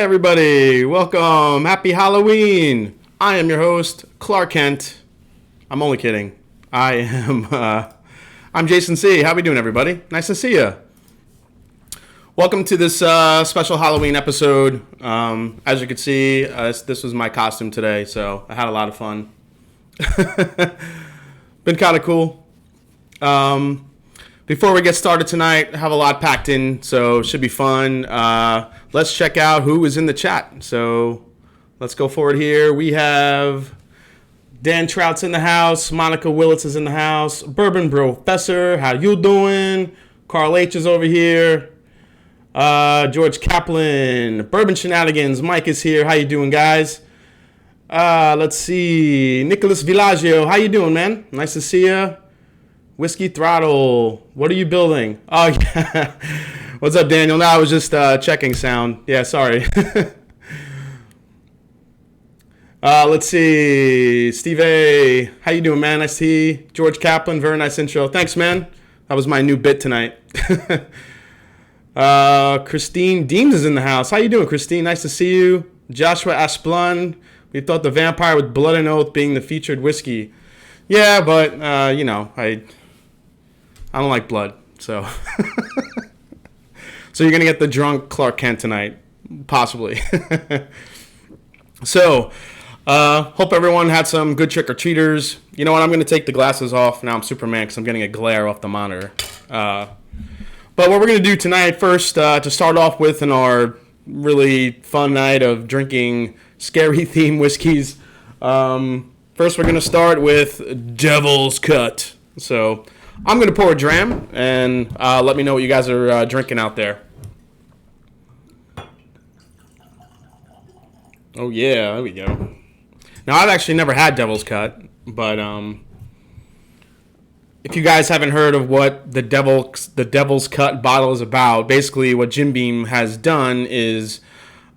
everybody, welcome, happy Halloween. I am your host, Clark Kent. I'm only kidding. I'm Jason C. How we doing, everybody? Nice to see you. Welcome to this special Halloween episode. As you can see, this was my costume today, so I had a lot of fun. Been kind of cool. Before we get started tonight, I have a lot packed in, so it should be fun. Let's check out who is in the chat. So let's go forward here. We have Dan Trout's in the house. Monica Willits is in the house. Bourbon Professor, how you doing? Carl H is over here. George Kaplan, Bourbon Shenanigans. Mike is here. How you doing, guys? Let's see. Nicholas Villaggio, how you doing, man? Nice to see you. Whiskey Throttle, what are you building? Oh, yeah. What's up, Daniel? No, I was just checking sound. Yeah, sorry. Let's see. Steve A, how you doing, man? Nice to see you. George Kaplan, very nice intro. Thanks, man. That was my new bit tonight. Christine Deems is in the house. How you doing, Christine? Nice to see you. Joshua Ashblund, we thought the vampire with Blood Oath being the featured whiskey. Yeah, but, I don't like blood, so. So you're going to get the drunk Clark Kent tonight, possibly. So, hope everyone had some good trick-or-treaters. You know what, I'm going to take the glasses off. Now I'm Superman because I'm getting a glare off the monitor. But what we're going to do tonight, first, to start off with in our really fun night of drinking scary-themed whiskeys, first we're going to start with Devil's Cut. So I'm going to pour a dram, and let me know what you guys are drinking out there. Oh, yeah, there we go. Now, I've actually never had Devil's Cut, but if you guys haven't heard of what the Devil's Cut bottle is about, basically what Jim Beam has done is,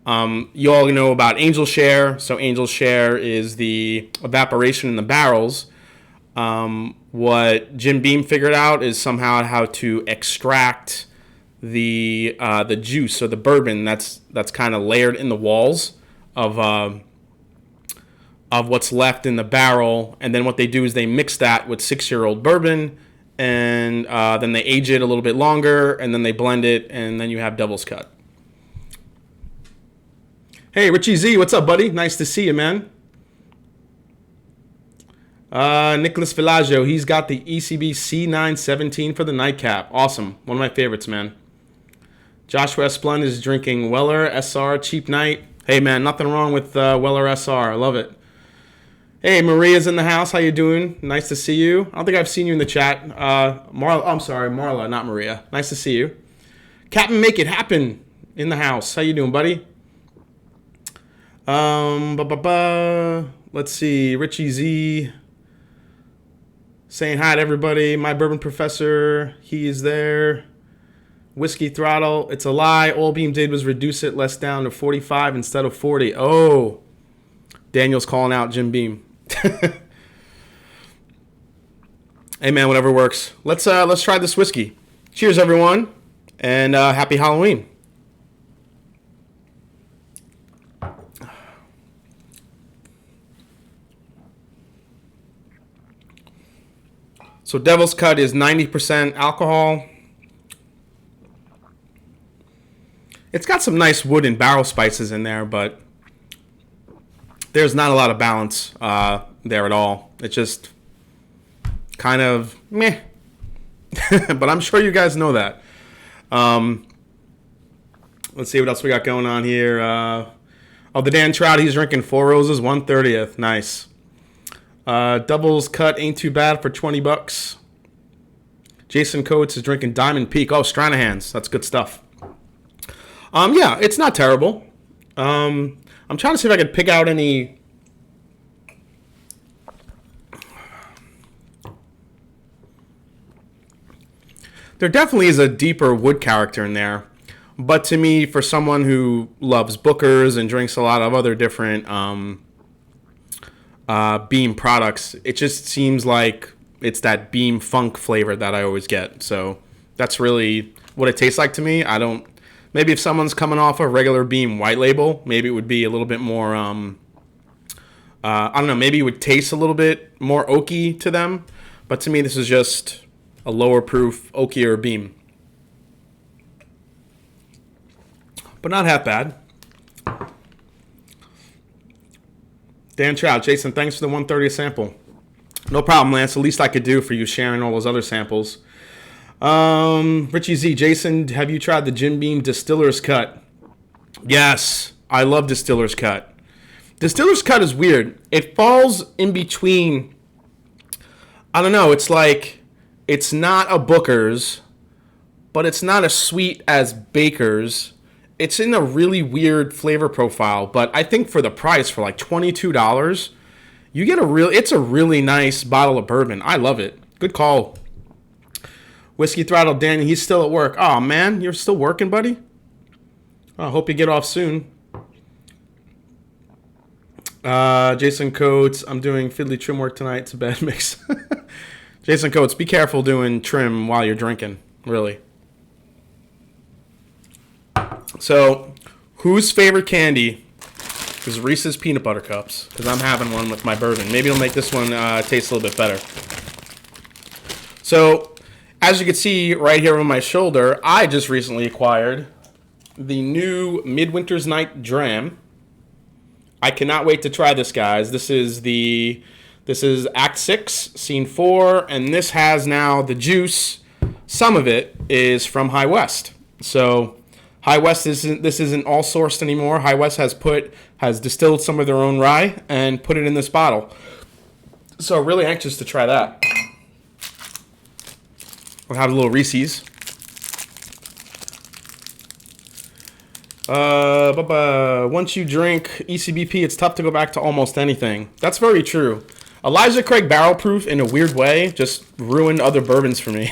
you all know about Angel Share. So Angel Share is the evaporation in the barrels. What Jim Beam figured out is somehow how to extract the juice, or the bourbon that's kind of layered in the walls of what's left in the barrel, and then what they do is they mix that with 6-year-old bourbon, and then they age it a little bit longer, and then they blend it, and then you have Devil's Cut. Hey, Richie Z, what's up, buddy? Nice to see you, man. Nicholas Villaggio, he's got the ECB C917 for the nightcap. Awesome. One of my favorites, man. Joshua Esplund is drinking Weller SR Cheap Night. Hey, man, nothing wrong with Weller SR. I love it. Hey, Maria's in the house. How you doing? Nice to see you. I don't think I've seen you in the chat. Marla, not Maria. Nice to see you. Captain Make It Happen in the house. How you doing, buddy? Let's see. Richie Z saying hi to everybody. My Bourbon Professor, he is there. Whiskey Throttle, it's a lie. All Beam did was reduce it less down to 45 instead of 40. Oh, Daniel's calling out Jim Beam. Hey, man, whatever works. Let's try this whiskey. Cheers, everyone, and happy Halloween. So Devil's Cut is 90% alcohol. It's got some nice wood and barrel spices in there, but there's not a lot of balance there at all. It's just kind of meh. But I'm sure you guys know that. Let's see what else we got going on here. The Dan Trout, he's drinking Four Roses 1/30th. Nice. Devil's Cut ain't too bad for $20. Jason Coates is drinking Diamond Peak. Oh, Stranahan's. That's good stuff. Yeah, it's not terrible. I'm trying to see if I could pick out any. There definitely is a deeper wood character in there. But to me, for someone who loves Booker's and drinks a lot of other different Beam products, it just seems like it's that Beam funk flavor that I always get. So that's really what it tastes like to me. I don't Maybe if someone's coming off a regular Beam white label, maybe it would be a little bit more, I don't know, maybe it would taste a little bit more oaky to them. But to me, this is just a lower proof, oakier Beam. But not half bad. Dan Trout, Jason, thanks for the 130th sample. No problem, Lance. The least I could do for you sharing all those other samples. Richie Z, Jason, have you tried the Jim Beam Distiller's Cut? Yes, I love Distiller's Cut. Distiller's Cut is weird. It falls in between, I don't know, it's like, it's not a Booker's, but it's not as sweet as Baker's. It's in a really weird flavor profile, but I think for the price, for like $22, you get it's a really nice bottle of bourbon. I love it. Good call. Whiskey Throttle Danny, he's still at work. Oh man, you're still working, buddy? I hope you get off soon. Jason Coates, I'm doing fiddly trim work tonight. It's a bad mix. Jason Coates, be careful doing trim while you're drinking, really. So, whose favorite candy is Reese's Peanut Butter Cups? Because I'm having one with my bourbon. Maybe it'll make this one taste a little bit better. So, as you can see right here on my shoulder, I just recently acquired the new Midwinter's Night Dram. I cannot wait to try this, guys. This is Act 6, Scene 4, and this has now the juice. Some of it is from High West. So High West isn't all sourced anymore. High West has distilled some of their own rye and put it in this bottle. So really anxious to try that. We'll have a little Reese's. Once you drink ECBP, it's tough to go back to almost anything. That's very true. Elijah Craig Barrel Proof, in a weird way, just ruined other bourbons for me.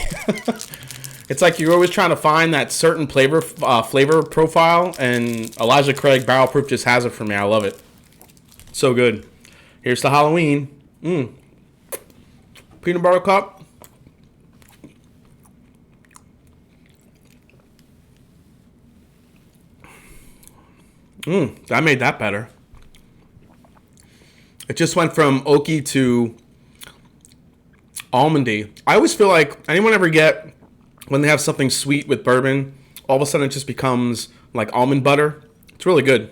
It's like you're always trying to find that certain flavor profile, and Elijah Craig Barrel Proof just has it for me. I love it. So good. Here's the Halloween. Peanut butter cup. That made that better. It just went from oaky to almondy. I always feel like, anyone ever get, when they have something sweet with bourbon, all of a sudden it just becomes like almond butter? It's really good.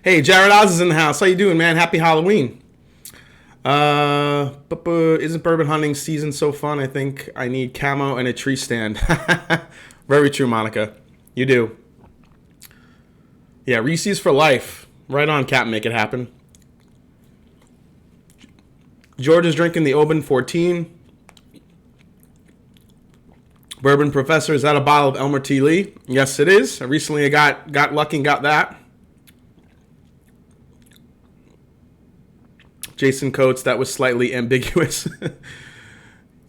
Hey, Jared Oz is in the house. How you doing, man? Happy Halloween. Isn't bourbon hunting season so fun? I think I need camo and a tree stand. Very true, Monica. You do. Yeah, Reese's for life. Right on, Captain. Make it happen. George is drinking the Oban 14. Bourbon Professor, is that a bottle of Elmer T. Lee? Yes, it is. I recently got lucky and got that. Jason Coates, that was slightly ambiguous.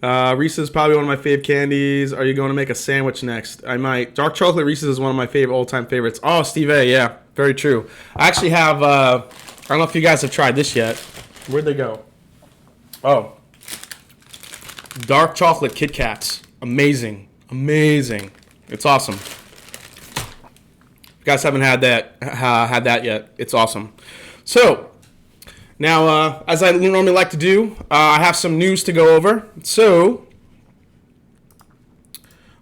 Reese's is probably one of my fave candies. Are you going to make a sandwich next? I might. Dark chocolate Reese's is one of my favorite all-time favorites. Oh, Steve A, yeah, very true. I actually have, I don't know if you guys have tried this yet. Where'd they go? Oh. Dark chocolate Kit Kats. Amazing. Amazing. It's awesome. If you guys haven't had that yet, it's awesome. So, now, as I normally like to do, I have some news to go over. So,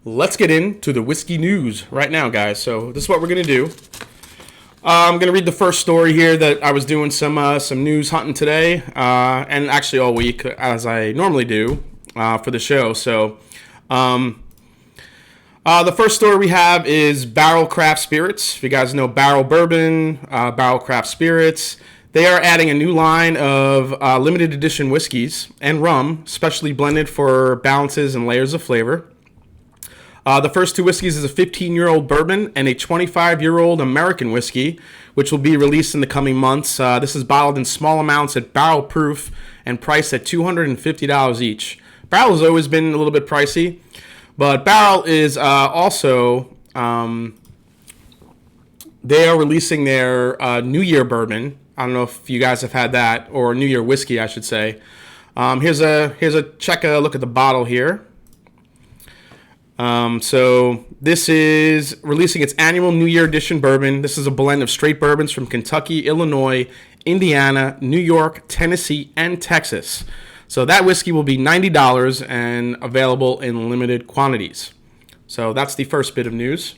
let's get into the whiskey news right now, guys. So, this is what we're going to do. I'm going to read the first story here that I was doing some news hunting today, and actually all week, as I normally do for the show. So, the first story we have is Barrel Craft Spirits. If you guys know Barrel Bourbon, Barrel Craft Spirits, they are adding a new line of limited edition whiskeys and rum, specially blended for balances and layers of flavor. The first two whiskeys is a 15-year-old bourbon and a 25-year-old American whiskey, which will be released in the coming months. This is bottled in small amounts at barrel proof and priced at $250 each. Barrel has always been a little bit pricey, but Barrel is also, they are releasing their New Year bourbon. I don't know if you guys have had that, or New Year whiskey, I should say. Here's a look at the bottle here. So this is releasing its annual New Year edition bourbon. This is a blend of straight bourbons from Kentucky, Illinois, Indiana, New York, Tennessee, and Texas. So that whiskey will be $90 and available in limited quantities. So that's the first bit of news.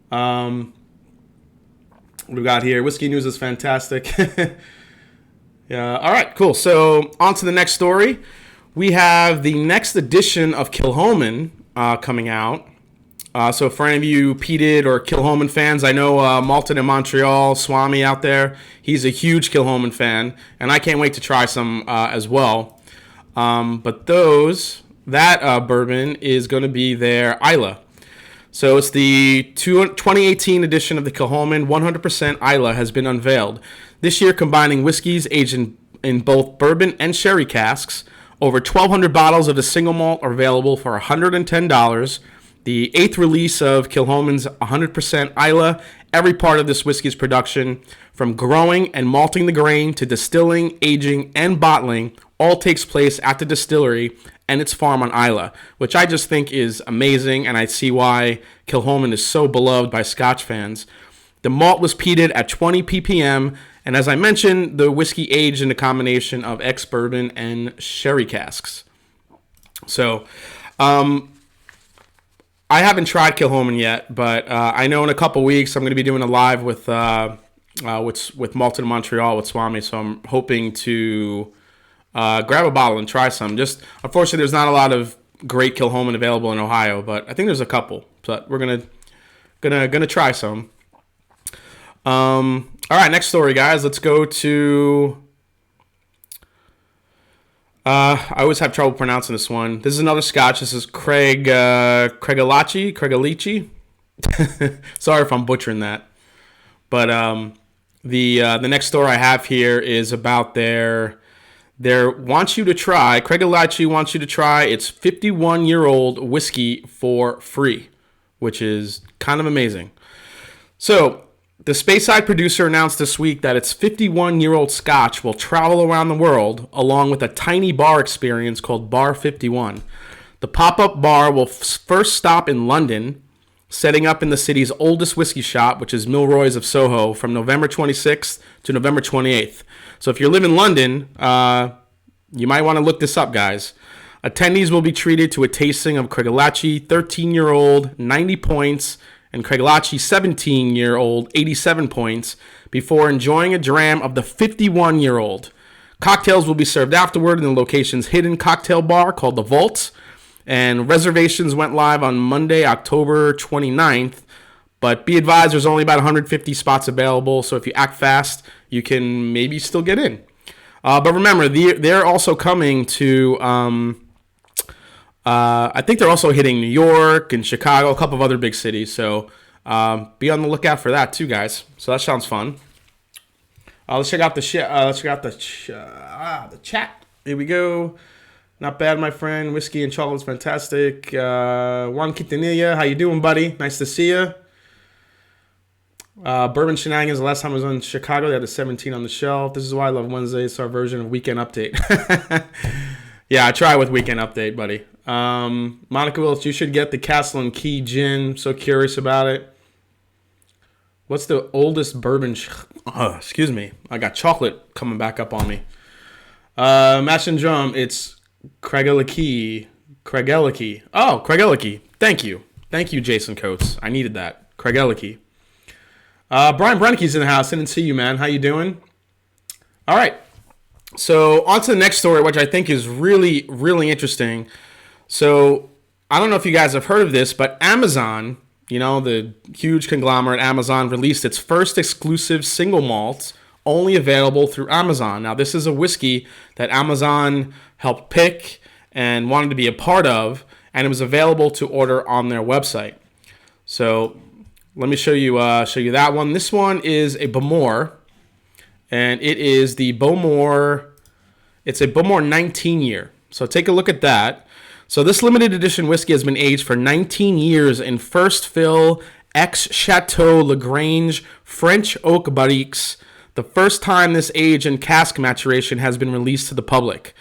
What we got here? Whiskey news is fantastic. Yeah. All right, cool. So on to the next story. We have the next edition of Kilchoman coming out. So for any of you peated or Kilchoman fans, I know Malton in Montreal, Swami out there, he's a huge Kilchoman fan, and I can't wait to try some as well. But that bourbon is going to be their Isla. So it's the 2018 edition of the Kilchoman 100% Isla has been unveiled. This year combining whiskeys aged in both bourbon and sherry casks. Over 1,200 bottles of the single malt are available for $110. The 8th release of Kilchoman's 100% Isla. Every part of this whiskey's production, from growing and malting the grain to distilling, aging, and bottling, all takes place at the distillery and its farm on Isla, which I just think is amazing, and I see why Kilchoman is so beloved by Scotch fans. The malt was peated at 20 ppm, and as I mentioned, the whiskey aged in a combination of ex-bourbon and sherry casks. So, I haven't tried Kilchoman yet, but I know in a couple weeks I'm going to be doing a live with Malton Montreal with Swami, so I'm hoping to grab a bottle and try some. Just unfortunately, there's not a lot of great Kilchoman available in Ohio, but I think there's a couple. So we're gonna try some. All right, next story, guys. Let's go to. I always have trouble pronouncing this one. This is another Scotch. This is Craigellachie. Sorry if I'm butchering that. But the next story I have here is about Craigellachie wants you to try its 51-year-old whiskey for free, which is kind of amazing. So the Speyside producer announced this week that its 51-year-old Scotch will travel around the world along with a tiny bar experience called Bar 51. The pop-up bar will first stop in London, setting up in the city's oldest whiskey shop, which is Milroy's of Soho, from November 26th to November 28th. So if you live in London, you might want to look this up, guys. Attendees will be treated to a tasting of Craigellachie 13-year-old, 90 points, and Craigellachie 17-year-old, 87 points, before enjoying a dram of the 51-year-old. Cocktails will be served afterward in the location's hidden cocktail bar called The Vault, and reservations went live on Monday, October 29th, but be advised there's only about 150 spots available, so if you act fast, you can maybe still get in. But remember, they're also coming to, I think they're also hitting New York and Chicago, a couple of other big cities. So be on the lookout for that too, guys. So that sounds fun. Let's check out the chat. Here we go. Not bad, my friend. Whiskey and chocolate's fantastic. Juan Quintanilla, how you doing, buddy? Nice to see you. Bourbon Shenanigans, the last time I was in Chicago, they had a 17 on the shelf. This is why I love Wednesday. It's our version of Weekend Update. Yeah, I try with Weekend Update, buddy. Monica Willis, you should get the Castle and Key Gin. So curious about it. What's the oldest bourbon? Excuse me. I got chocolate coming back up on me. Mash and Drum, it's Craigellachie. Oh, Craigellachie. Thank you, Jason Coates. I needed that. Craigellachie. Brian Brenneke's in the house. I didn't see you, man. How you doing? All right. So on to the next story, which I think is really, really interesting. So I don't know if you guys have heard of this, but Amazon, the huge conglomerate Amazon, released its first exclusive single malt, only available through Amazon. Now, this is a whiskey that Amazon helped pick and wanted to be a part of, and it was available to order on their website. So let me show you that one. This one is a Bowmore, and it is the Bowmore. It's a Bowmore 19-year. So take a look at that. So this limited edition whiskey has been aged for 19 years in first fill ex-Chateau Lagrange French oak barriques. The first time this age and cask maturation has been released to the public.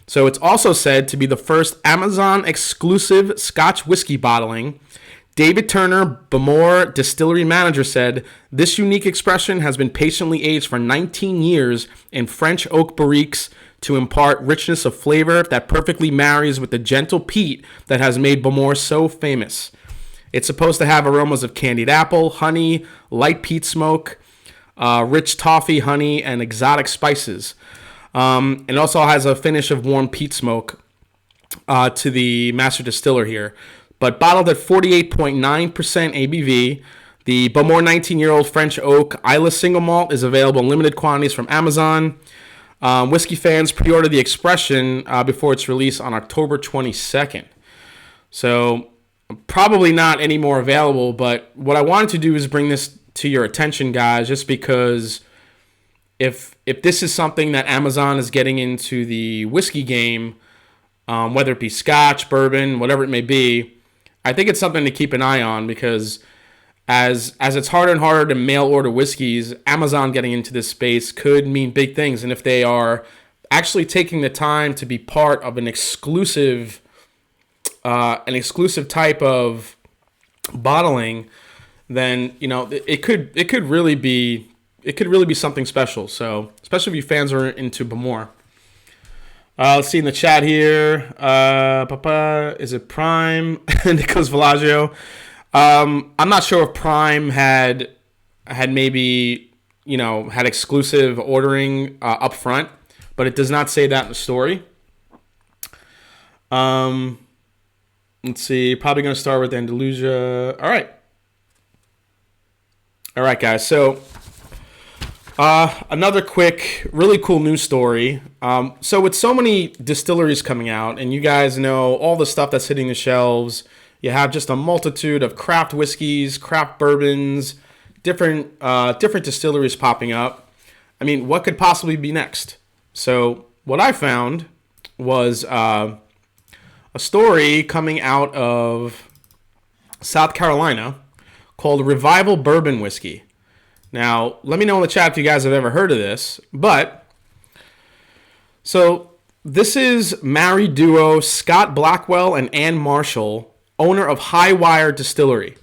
So it's also said to be the first Amazon exclusive Scotch whiskey bottling. David Turner, Bamor distillery manager, said, "This unique expression has been patiently aged for 19 years in French oak barriques to impart richness of flavor that perfectly marries with the gentle peat that has made Bamor so famous. It's supposed to have aromas of candied apple, honey, light peat smoke, rich toffee, honey, and exotic spices. It also has a finish of warm peat smoke to the master distiller here. But bottled at 48.9% ABV, the Bamor 19-year-old French oak Isla single malt is available in limited quantities from Amazon. Whiskey fans pre-order the expression before its release on October 22nd. So probably not any more available, but what I wanted to do is bring this to your attention, guys, just because if this is something that Amazon is getting into the whiskey game, whether it be Scotch, bourbon, whatever it may be, I think it's something to keep an eye on, because as it's harder and harder to mail order whiskeys, Amazon getting into this space could mean big things. And if they are actually taking the time to be part of an exclusive type of bottling, then it could really be something special. So especially if you fans are into Bamor. Let's see in the chat here. Papa, is it Prime? Nicholas Villagio. I'm not sure if Prime had maybe had exclusive ordering up front, but it does not say that in the story. Let's see. Probably going to start with Andalusia. All right, guys. So another quick, really cool news story. So with so many distilleries coming out, and you guys know all the stuff that's hitting the shelves, you have just a multitude of craft whiskeys, craft bourbons, different distilleries popping up. I mean, what could possibly be next? So what I found was a story coming out of South Carolina called Revival Bourbon Whiskey. Now, let me know in the chat if you guys have ever heard of this. But, so this is married duo Scott Blackwell and Ann Marshall, owner of High Wire Distillery.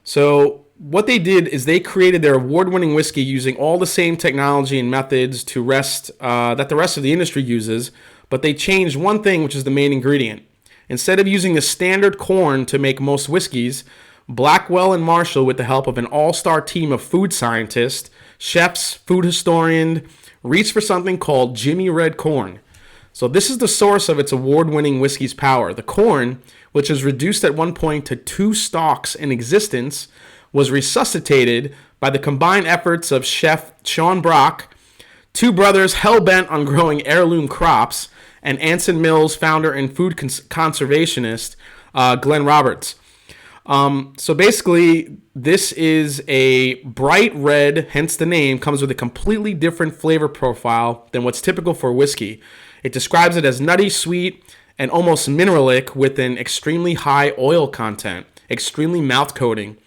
So what they did is they created their award-winning whiskey using all the same technology and methods that the rest of the industry uses, but they changed one thing, which is the main ingredient. Instead of using the standard corn to make most whiskeys, Blackwell and Marshall, with the help of an all-star team of food scientists, chefs, food historians, reached for something called Jimmy Red Corn. So this is the source of its award-winning whiskey's power. The corn, which was reduced at one point to 2 stalks in existence, was resuscitated by the combined efforts of Chef Sean Brock, two brothers hell-bent on growing heirloom crops, and Anson Mills founder and food conservationist Glenn Roberts. So basically, this is a bright red, hence the name, comes with a completely different flavor profile than what's typical for whiskey. It describes it as nutty, sweet, and almost mineralic with an extremely high oil content, extremely mouth coating.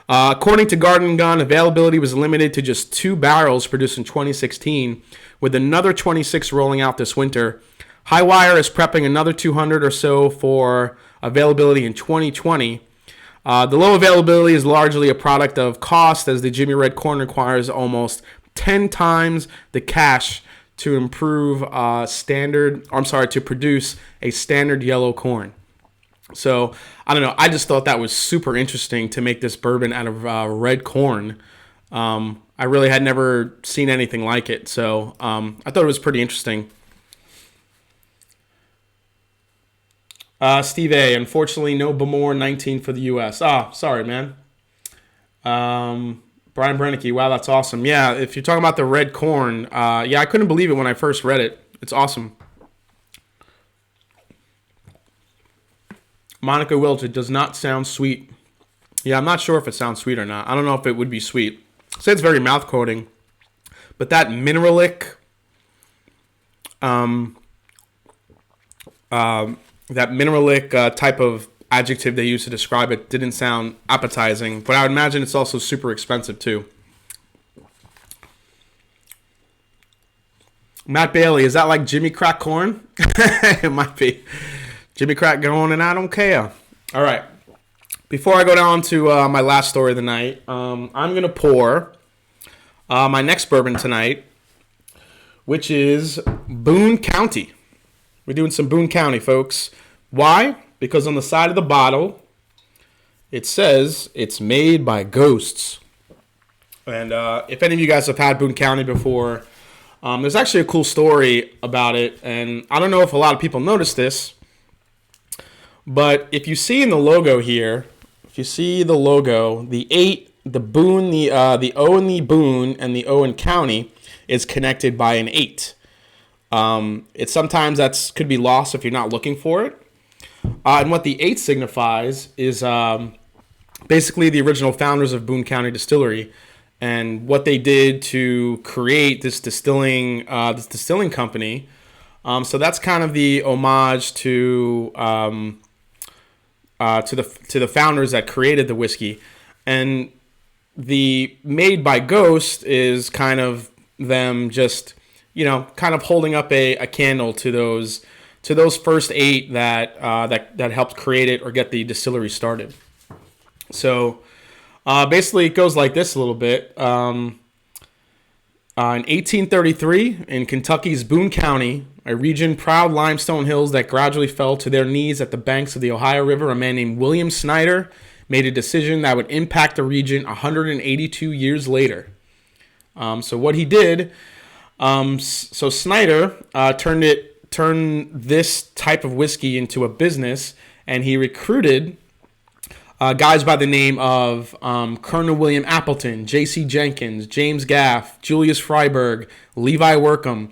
According to Garden Gun, availability was limited to just 2 barrels produced in 2016, with another 26 rolling out this winter. Highwire is prepping another 200 or so for availability in 2020. The low availability is largely a product of cost, as the Jimmy Red Corn requires almost 10 times the cash to to produce a standard yellow corn. So, I don't know. I just thought that was super interesting to make this bourbon out of red corn. I really had never seen anything like it. So, I thought it was pretty interesting. Steve A. Unfortunately, no Bamor 19 for the U.S. Sorry, man. Brian Brennicky. Wow, that's awesome. Yeah, if you're talking about the red corn, I couldn't believe it when I first read it. It's awesome. Monica Welch, it does not sound sweet. Yeah, I'm not sure if it sounds sweet or not. I don't know if it would be sweet. It says it's very mouth coating, but that mineralic, type of adjective they used to describe it didn't sound appetizing, but I would imagine it's also super expensive too. Matt Bailey, is that like Jimmy Crack Corn? It might be. Jimmy Crack going and I don't care. All right. Before I go down to my last story of the night, I'm going to pour my next bourbon tonight, which is Boone County. We're doing some Boone County, folks. Why? Because on the side of the bottle, it says it's made by ghosts. And if any of you guys have had Boone County before, there's actually a cool story about it. And I don't know if a lot of people noticed this, but if you see in the logo here, if you see the logo, the 8, the Boone, the O in the Boone and the O in County is connected by an 8. It sometimes could be lost if you're not looking for it. And what the 8 signifies is basically the original founders of Boone County Distillery and what they did to create this distilling company. So that's kind of the homage to the founders that created the whiskey. And the made by ghost is kind of them just, kind of holding up a candle to those first 8 that helped create it or get the distillery started. So basically it goes like this a little bit. In 1833, in Kentucky's Boone County, a region proud limestone hills that gradually fell to their knees at the banks of the Ohio River, a man named William Snyder made a decision that would impact the region 182 years later. So what he did, so Snyder turned this type of whiskey into a business, and he recruited guys by the name of Colonel William Appleton, J.C. Jenkins, James Gaff, Julius Freiberg, Levi Workham.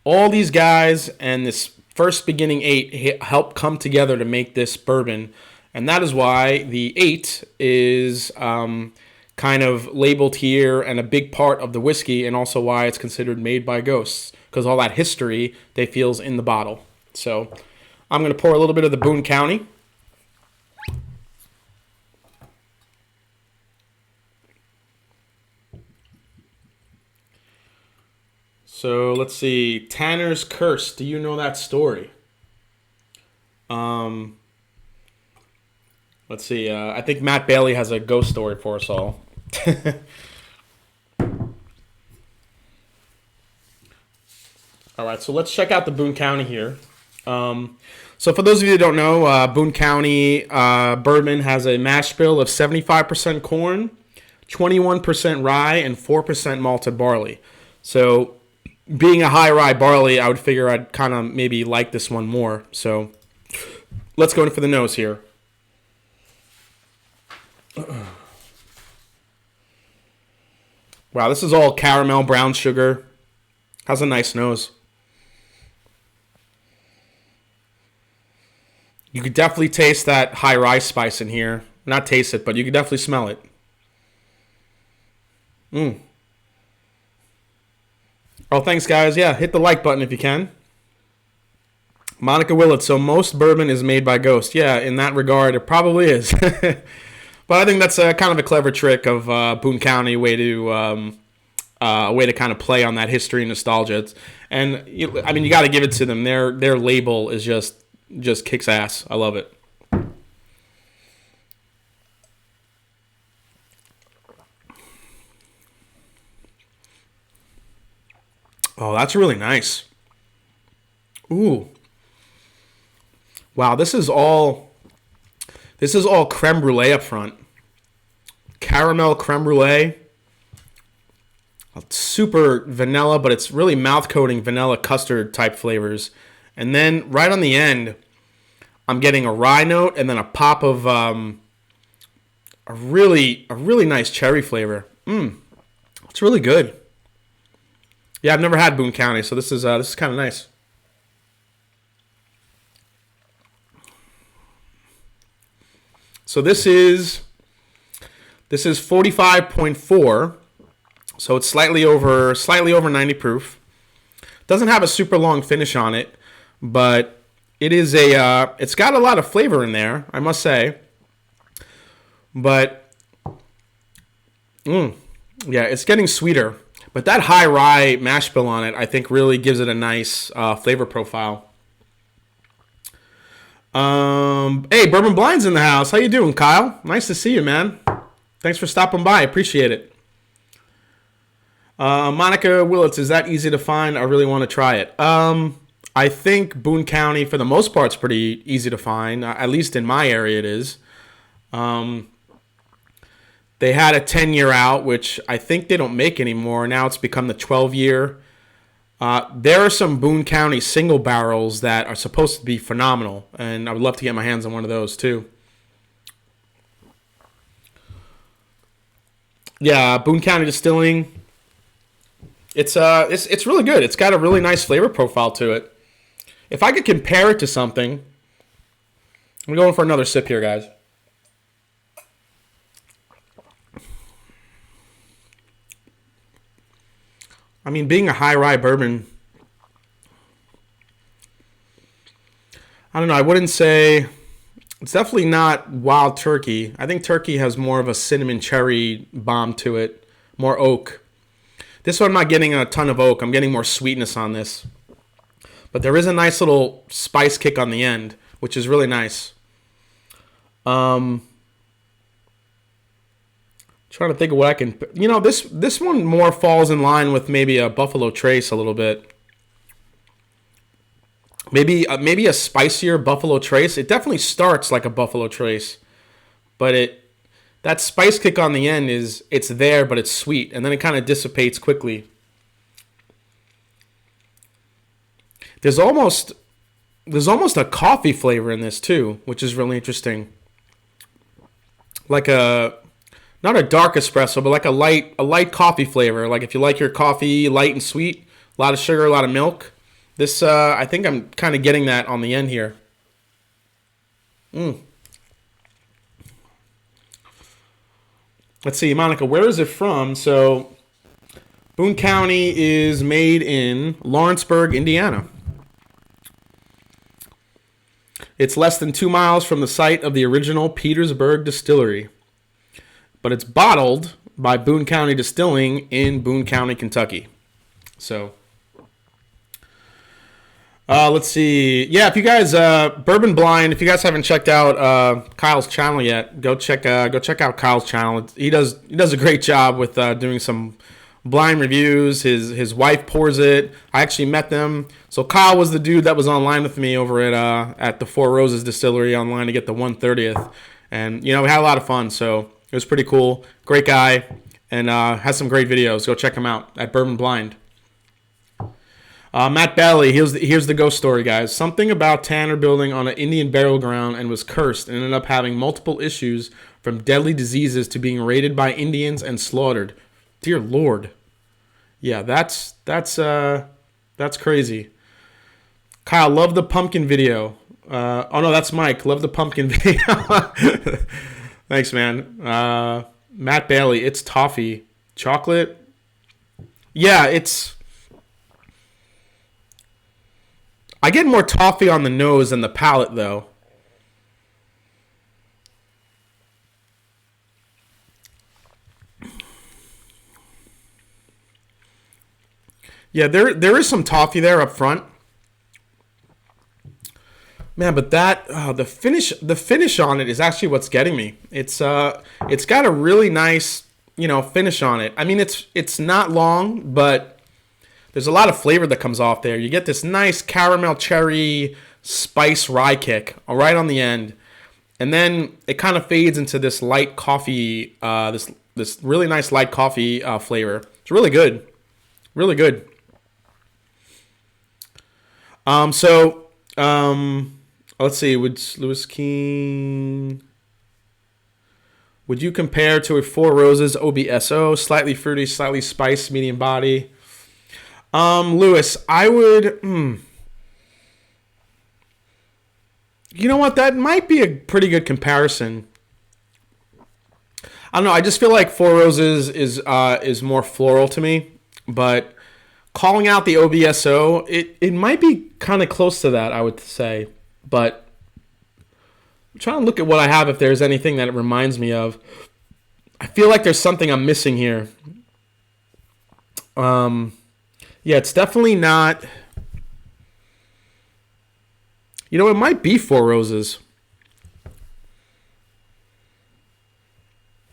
All these guys and this first beginning 8 helped come together to make this bourbon. And that is why the 8 is kind of labeled here and a big part of the whiskey, and also why it's considered made by ghosts, because all that history they feels in the bottle. So I'm going to pour a little bit of the Boone County. So let's see. Tanner's Curse. Do you know that story? Let's see. I think Matt Bailey has a ghost story for us all. All right, so let's check out the Boone County here. So for those of you who don't know, Boone County bourbon has a mash bill of 75% corn, 21% rye, and 4% malted barley. So being a high rye barley, I would figure I'd kind of maybe like this one more. So let's go in for the nose here. Wow, this is all caramel, brown sugar. Has a nice nose. You could definitely taste that high rye spice in here. Not taste it, but you could definitely smell it. Oh, thanks, guys. Yeah, hit the like button if you can. Monica Willett. So most bourbon is made by ghosts. Yeah, in that regard, it probably is. But I think that's kind of a clever trick of Boone County, way to kind of play on that history and nostalgia. And you got to give it to them. Their label is just kicks ass. I love it. Oh, that's really nice. Ooh. Wow, this is all creme brulee up front. Caramel creme brulee. Super vanilla, but it's really mouth-coating vanilla custard type flavors. And then right on the end, I'm getting a rye note and then a pop of a really nice cherry flavor. It's really good. Yeah, I've never had Boone County, so this is kind of nice. So this is 45.4, so it's slightly over 90 proof. Doesn't have a super long finish on it, but it is it's got a lot of flavor in there, I must say. But yeah, it's getting sweeter. But that high rye mash bill on it, I think, really gives it a nice flavor profile. Hey, Bourbon Blind's in the house. How you doing, Kyle? Nice to see you, man. Thanks for stopping by. Appreciate it. Monica Willits, is that easy to find? I really want to try it. I think Boone County, for the most part, is pretty easy to find. At least in my area, it is. They had a 10-year out, which I think they don't make anymore. Now it's become the 12-year. There are some Boone County single barrels that are supposed to be phenomenal, and I would love to get my hands on one of those too. Yeah, Boone County Distilling. It's really good. It's got a really nice flavor profile to it. If I could compare it to something, I'm going for another sip here, guys. I mean, being a high rye bourbon, I don't know. I wouldn't say it's definitely not Wild Turkey. I think Turkey has more of a cinnamon cherry bomb to it, more oak. This one I'm not getting a ton of oak. I'm getting more sweetness on this. But there is a nice little spice kick on the end, which is really nice. Trying to think of what I can... You know, this one more falls in line with maybe a Buffalo Trace a little bit. Maybe a spicier Buffalo Trace. It definitely starts like a Buffalo Trace. But that spice kick on the end it's there, but it's sweet. And then it kind of dissipates quickly. There's almost a coffee flavor in this too, which is really interesting. Like not a dark espresso, but like a light coffee flavor. Like if you like your coffee light and sweet, a lot of sugar, a lot of milk. This, I think I'm kind of getting that on the end here. Let's see, Monica, where is it from? So, Boone County is made in Lawrenceburg, Indiana. It's less than 2 miles from the site of the original Petersburg distillery. But it's bottled by Boone County Distilling in Boone County, Kentucky. So, let's see. Yeah, if you guys, Bourbon Blind, if you guys haven't checked out Kyle's channel yet, go check out Kyle's channel. He does a great job with doing some blind reviews. His wife pours it. I actually met them. So Kyle was the dude that was online with me over at the Four Roses Distillery online to get the 130th, and you know we had a lot of fun. So. It was pretty cool. Great guy. And has some great videos. Go check him out at Bourbon Blind. Matt Bailey. Here's the ghost story, guys. Something about Tanner building on an Indian burial ground and was cursed and ended up having multiple issues from deadly diseases to being raided by Indians and slaughtered. Dear Lord. Yeah, that's crazy. Kyle, love the pumpkin video. Oh, no, that's Mike. Love the pumpkin video. Thanks, man. Matt Bailey, it's toffee. Chocolate? Yeah, I get more toffee on the nose than the palate, though. Yeah, there is some toffee there up front. Man, but that the finish on it is actually what's getting me. It's got a really nice, finish on it. I mean, it's not long, but there's a lot of flavor that comes off there. You get this nice caramel cherry spice rye kick right on the end, and then it kind of fades into this light coffee, this really nice light coffee flavor. It's really good, really good. Let's see, would Lewis King... Would you compare to a Four Roses OBSO? Slightly fruity, slightly spiced, medium body. Lewis, I would... You know what? That might be a pretty good comparison. I don't know. I just feel like Four Roses is more floral to me. But calling out the OBSO, it might be kind of close to that, I would say. But I'm trying to look at what I have if there's anything that it reminds me of. I feel like there's something I'm missing here. Yeah, it's definitely not. You know, it might be Four Roses.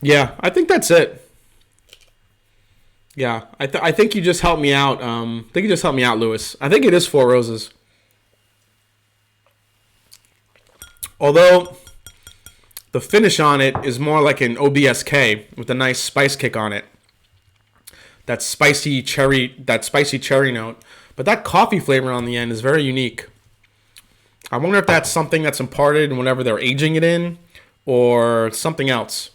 Yeah, I think that's it. Yeah, I think you just helped me out. I think you just helped me out, Lewis. I think it is Four Roses. Although the finish on it is more like an OBSK with a nice spice kick on it. That spicy cherry note. But that coffee flavor on the end is very unique. I wonder if that's something that's imparted whenever they're aging it in or something else.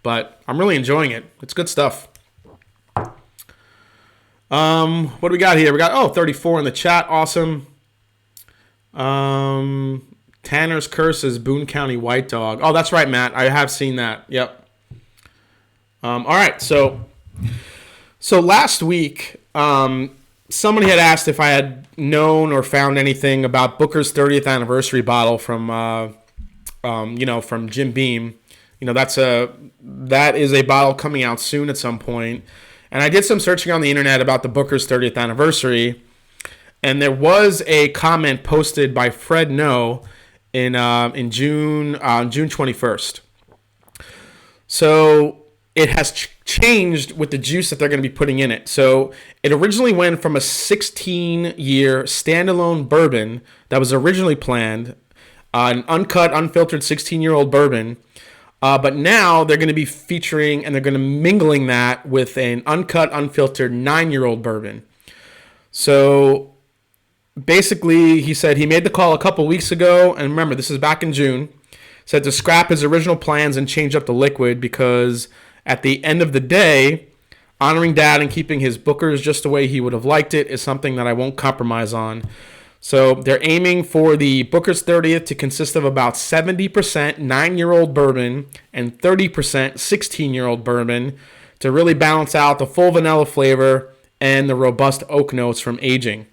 But I'm really enjoying it. It's good stuff. What do we got here? We got 34 in the chat. Awesome. Tanner's Curse is Boone County White Dog. Oh, that's right, Matt. I have seen that. Yep. All right. So last week, somebody had asked if I had known or found anything about Booker's 30th anniversary bottle from Jim Beam. That is a bottle coming out soon at some point. And I did some searching on the internet about the Booker's 30th anniversary, and there was a comment posted by Fred No in June 21st. So it has changed with the juice that they're going to be putting in it. So it originally went from a 16-year standalone bourbon that was originally planned, an uncut, unfiltered 16-year-old bourbon. But now they're going to be featuring and they're going to mingling that with an uncut, unfiltered 9-year-old bourbon. So basically, he said he made the call a couple weeks ago. And remember, this is back in June. Said to scrap his original plans and change up the liquid because at the end of the day, honoring Dad and keeping his Bookers just the way he would have liked it is something that I won't compromise on. So they're aiming for the Booker's 30th to consist of about 70% 9-year-old bourbon and 30% 16-year-old bourbon to really balance out the full vanilla flavor and the robust oak notes from aging.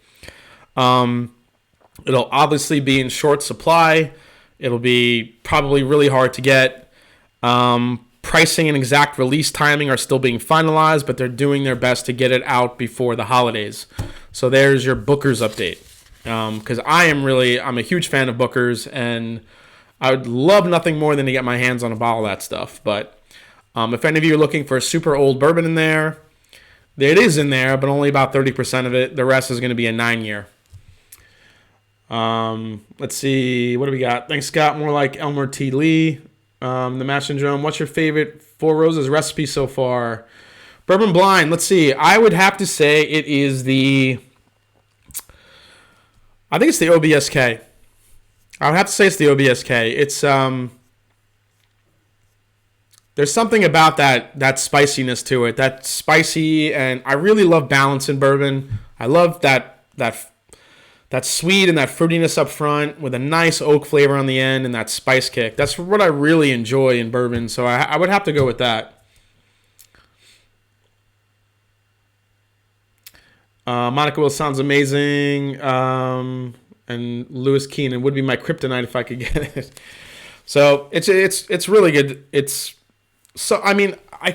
It'll obviously be in short supply. It'll be probably really hard to get. Pricing and exact release timing are still being finalized, but they're doing their best to get it out before the holidays. So there's your Booker's update. Because I'm a huge fan of Booker's, and I would love nothing more than to get my hands on a bottle of that stuff. But if any of you are looking for a super old bourbon in there, it is in there, but only about 30% of it. The rest is going to be a 9-year. Let's see. What do we got? Thanks, Scott. More like Elmer T. Lee. The Mash Syndrome. What's your favorite Four Roses recipe so far? Bourbon Blind. Let's see. I would have to say it is I think it's the OBSK. I would have to say it's the OBSK. It's there's something about that spiciness to it. That spicy, and I really love balance in bourbon. I love that sweet and that fruitiness up front with a nice oak flavor on the end and that spice kick. That's what I really enjoy in bourbon. So I would have to go with that. Monica Will sounds amazing. And Lewis Keenan would be my kryptonite if I could get it. So it's really good. I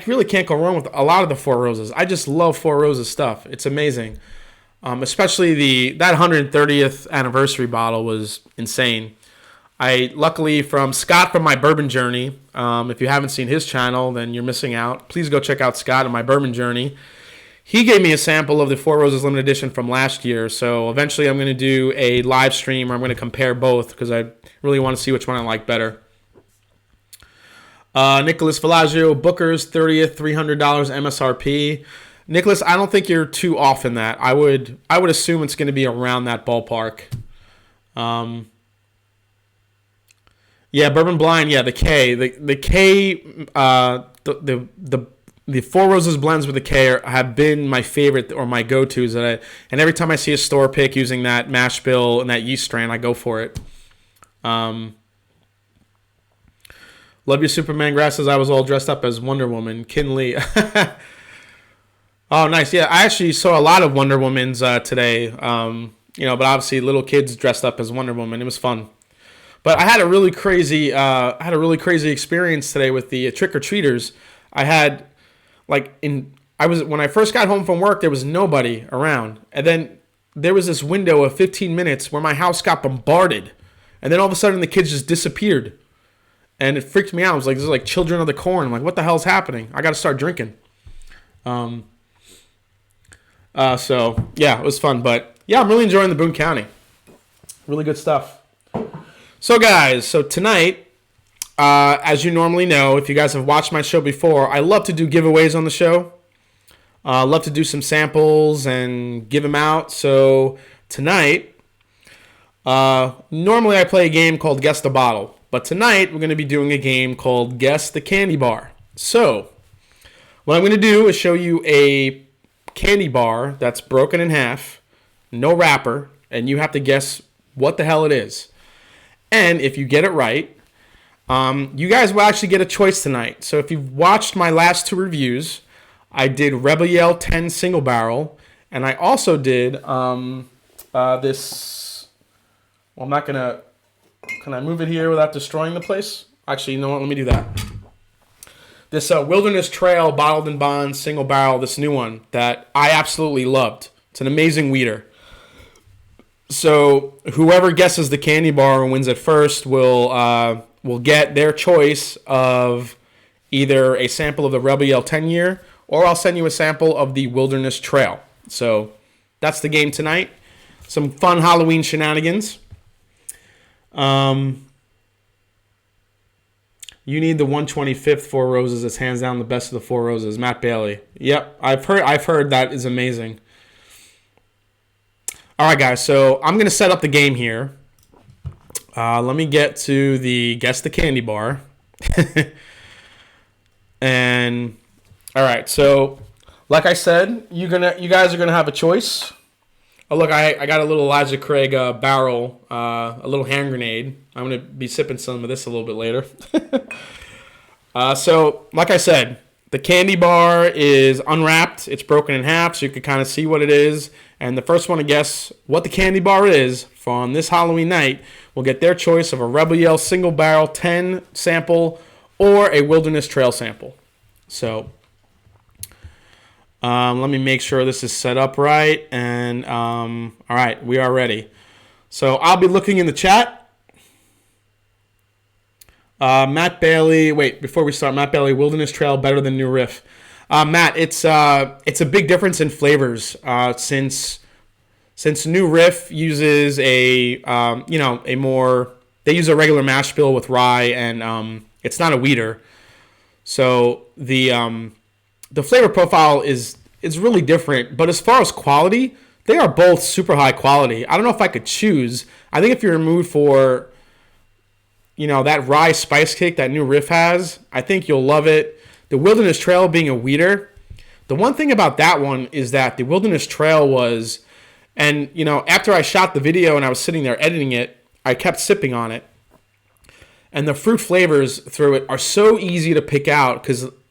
really can't go wrong with a lot of the Four Roses. I just love Four Roses stuff. It's amazing. Especially that 130th anniversary bottle was insane. Luckily from Scott from My Bourbon Journey. If you haven't seen his channel, then you're missing out. Please go check out Scott and My Bourbon Journey. He gave me a sample of the Four Roses limited edition from last year, so eventually I'm going to do a live stream where I'm going to compare both because I really want to see which one I like better. Nicholas Villaggio, Booker's 30th, $300 MSRP. Nicholas, I don't think you're too off in that. I would assume it's going to be around that ballpark. Yeah, Bourbon Blind. Yeah, the K, the K, the Four Roses blends with the K have been my favorite or my go-tos. And every time I see a store pick using that mash bill and that yeast strain, I go for it. Love your Superman grasses. I was all dressed up as Wonder Woman. Kinley. Oh, nice. Yeah, I actually saw a lot of Wonder Womans today. But obviously little kids dressed up as Wonder Woman. It was fun. But I had a really crazy experience today with the trick or treaters. I when I first got home from work, there was nobody around. And then there was this window of 15 minutes where my house got bombarded. And then all of a sudden the kids just disappeared. And it freaked me out. I was like, this is like Children of the Corn. I'm like, what the hell's happening? I got to start drinking. So, yeah, it was fun. But, yeah, I'm really enjoying the Boone County. Really good stuff. So, guys, tonight, as you normally know, if you guys have watched my show before, I love to do giveaways on the show. I love to do some samples and give them out. So, tonight, normally I play a game called Guess the Bottle. But tonight, we're going to be doing a game called Guess the Candy Bar. So, what I'm going to do is show you a candy bar that's broken in half, no wrapper, and you have to guess what the hell it is. And if you get it right, you guys will actually get a choice tonight. So if you've watched my last 2 reviews, I did Rebel Yell 10 Single Barrel, and I also did this... Well, I'm not going to... Can I move it here without destroying the place? Actually, you know what? Let me do that. This Wilderness Trail Bottled in Bond Single Barrel, this new one that I absolutely loved. It's an amazing weeder. So whoever guesses the candy bar and wins it first will get their choice of either a sample of the Rebel Yell 10 year, or I'll send you a sample of the Wilderness Trail. So that's the game tonight. Some fun Halloween shenanigans. You need the 125th Four Roses. It's hands down the best of the Four Roses. Matt Bailey. Yep, I've heard that is amazing. All right, guys. So I'm gonna set up the game here. Let me get to the Guess the Candy Bar. And all right. So like I said, you guys are gonna have a choice. Oh, look, I got a little Elijah Craig barrel, a little hand grenade. I'm going to be sipping some of this a little bit later. So, like I said, the candy bar is unwrapped. It's broken in half, so you can kind of see what it is. And the first one to guess what the candy bar is from this Halloween night will get their choice of a Rebel Yell Single Barrel 10 sample or a Wilderness Trail sample. So... let me make sure this is set up right. And, all right, we are ready. So I'll be looking in the chat. Matt Bailey, wait, before we start, Matt Bailey, Wilderness Trail better than New Riff. Matt, it's a big difference in flavors. Since New Riff uses they use a regular mash bill with rye, and it's not a weeder. So the flavor profile is really different, but as far as quality, they are both super high quality. I don't know if I could choose. I think if you're in a mood for, that rye spice kick that New Riff has, I think you'll love it. The Wilderness Trail being a weeder, the one thing about that one is that the Wilderness Trail was, and after I shot the video and I was sitting there editing it, I kept sipping on it. And the fruit flavors through it are so easy to pick out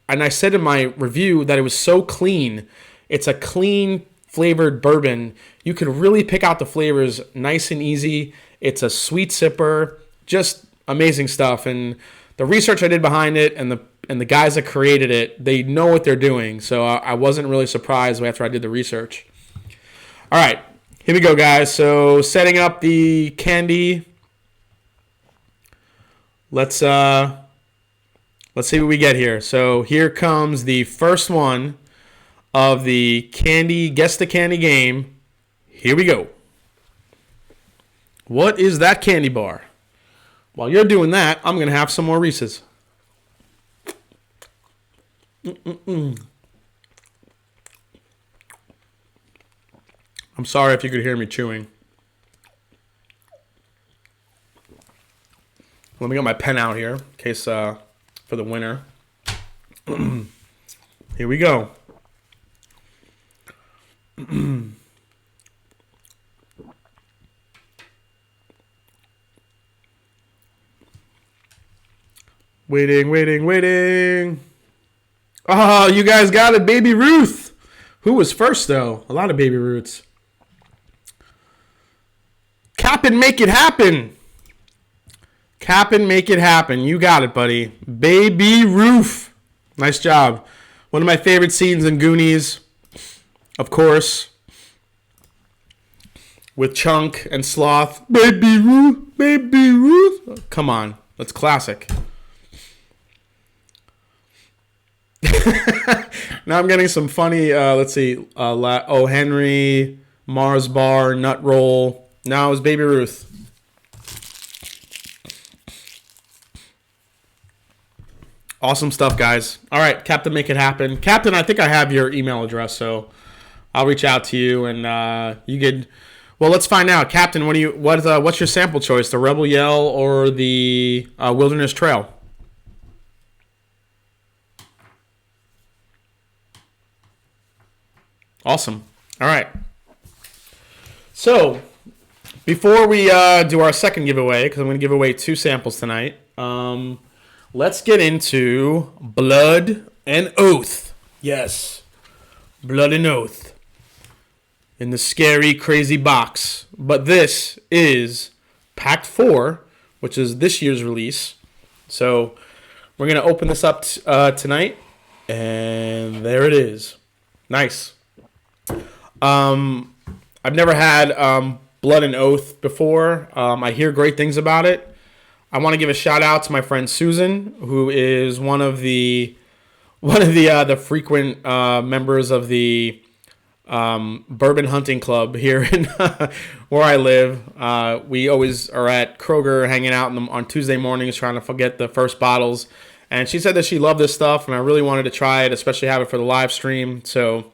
and I said in my review that it was so clean. It's a clean flavored bourbon. You can really pick out the flavors nice and easy. It's a sweet sipper, just amazing stuff. And the research I did behind it and the guys that created it, they know what they're doing. So I wasn't really surprised after I did the research. All right, here we go, guys. So setting up the candy. Let's see what we get here. So here comes the first one of the Guess the Candy game. Here we go. What is that candy bar? While you're doing that, I'm going to have some more Reese's. I'm sorry if you could hear me chewing. Let me get my pen out here in case... for the winner. Here we go. Waiting. Oh, you guys got it, Baby Ruth. Who was first, though? A lot of Baby Ruths. Cap and make it happen. Cap and make it happen. You got it, buddy. Baby Ruth. Nice job. One of my favorite scenes in Goonies, of course, with Chunk and Sloth. Baby Ruth, Baby Ruth. Come on, that's classic. Now I'm getting some funny, let's see, O. Henry, Mars Bar, Nut Roll. Now it's Baby Ruth. Awesome stuff, guys. All right, Captain, make it happen. Captain, I think I have your email address, so I'll reach out to you, and you could. Well, let's find out, Captain. What's your sample choice? The Rebel Yell or the Wilderness Trail? Awesome. All right. So before we do our second giveaway, because I'm going to give away 2 samples tonight. Let's get into Blood and Oath. Yes, Blood and Oath. In the scary, crazy box. But this is Pact 4, which is this year's release. So we're going to open this up tonight. And there it is. Nice. I've never had Blood and Oath before. I hear great things about it. I want to give a shout out to my friend Susan, who is one of the frequent members of the bourbon hunting club here in where I live. We always are at Kroger hanging out on Tuesday mornings trying to get the first bottles. And she said that she loved this stuff, and I really wanted to try it, especially have it for the live stream. So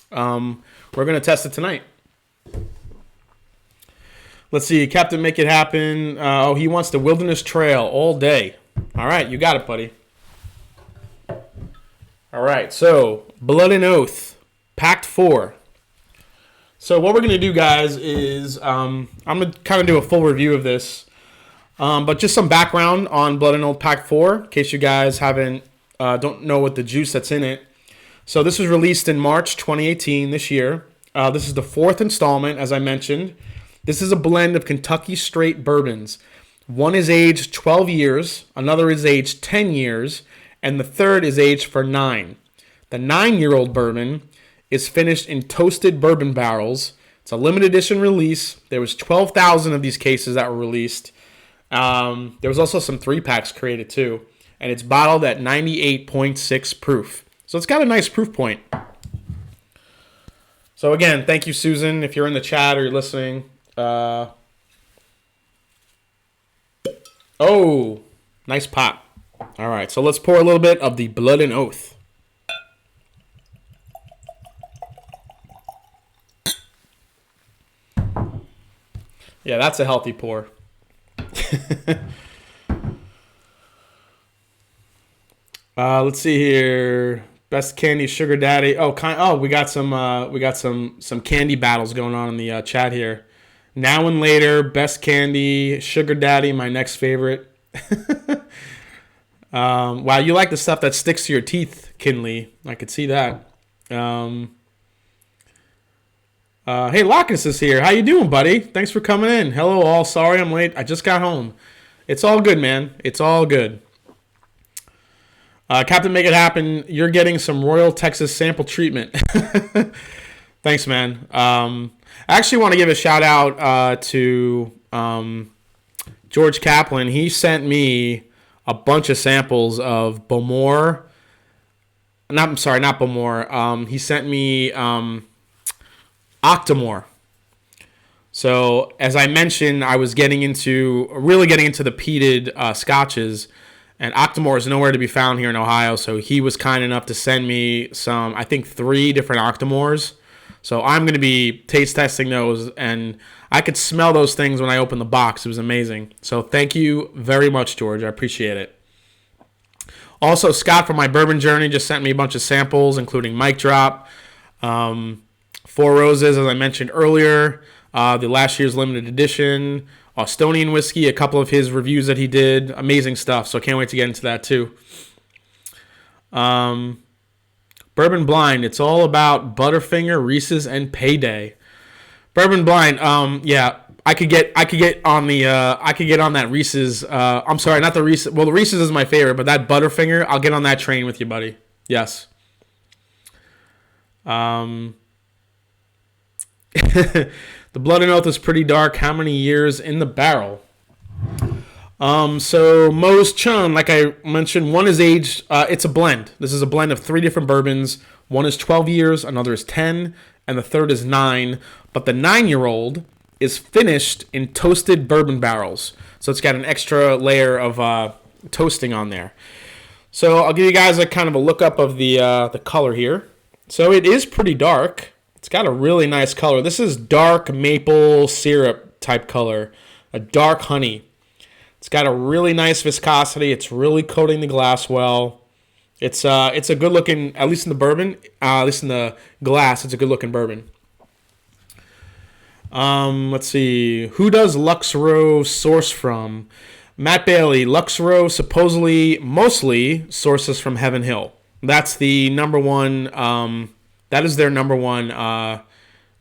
we're going to test it tonight. Let's see. Captain, make it happen. He wants the Wilderness Trail all day. All right, you got it, buddy. All right, so Blood and Oath, Pact 4. So what we're going to do, guys, is I'm going to kind of do a full review of this. But just some background on Blood and Oath Pact 4, in case you guys don't know what the juice that's in it. So this was released in March 2018, this year. This is the 4th installment, as I mentioned. This is a blend of Kentucky straight bourbons. One is aged 12 years, another is aged 10 years, and the third is aged for 9. The 9-year-old bourbon is finished in toasted bourbon barrels. It's a limited edition release. There was 12,000 of these cases that were released. There was also some 3-packs created too. And it's bottled at 98.6 proof. So it's got a nice proof point. So again, thank you, Susan, if you're in the chat or you're listening. Oh, nice pop. All right, so let's pour a little bit of the Blood and Oath. Yeah, that's a healthy pour. Let's see here. Best candy, sugar daddy. We got some candy battles going on in the chat here. Now and later, best candy, sugar daddy, my next favorite. Wow, you like the stuff that sticks to your teeth, Kinley. I could see that. Hey, Lockus is here. How you doing, buddy? Thanks for coming in. Hello, all. Sorry I'm late. I just got home. It's all good, man. It's all good. Captain, make it happen. You're getting some Royal Texas sample treatment. Thanks, man. I actually want to give a shout out to George Kaplan. He sent me a bunch of samples of Bowmore. Not Bowmore. He sent me Octomore. So as I mentioned, I was really getting into the peated scotches, and Octomore is nowhere to be found here in Ohio. So he was kind enough to send me some, I think 3 different Octomores. So I'm going to be taste testing those, and I could smell those things when I opened the box. It was amazing. So thank you very much, George. I appreciate it. Also, Scott from My Bourbon Journey just sent me a bunch of samples, including Mic Drop, 4 Roses, as I mentioned earlier, the last year's limited edition, Austonian whiskey, a couple of his reviews that he did. Amazing stuff, so can't wait to get into that too. Bourbon Blind, it's all about Butterfinger, Reese's, and Payday. Bourbon Blind, yeah, I could get on that Reese's. I'm sorry, not the Reese's. Well, the Reese's is my favorite, but that Butterfinger, I'll get on that train with you, buddy. Yes. The Blood Oath is pretty dark. How many years in the barrel? So Moe's Chun, like I mentioned, one is aged. It's a blend. This is a blend of 3 different bourbons. One is 12 years, another is 10, and the third is 9. But the 9-year-old is finished in toasted bourbon barrels. So it's got an extra layer of toasting on there. So I'll give you guys a kind of a look up of the color here. So it is pretty dark. It's got a really nice color. This is dark maple syrup type color, a dark honey. It's got a really nice viscosity. It's really coating the glass well. It's a good looking, at least in the bourbon, at least in the glass, it's a good looking bourbon. Let's see. Who does Lux Row source from? Matt Bailey. Lux Row supposedly mostly sources from Heaven Hill. That's the number one. That is their number one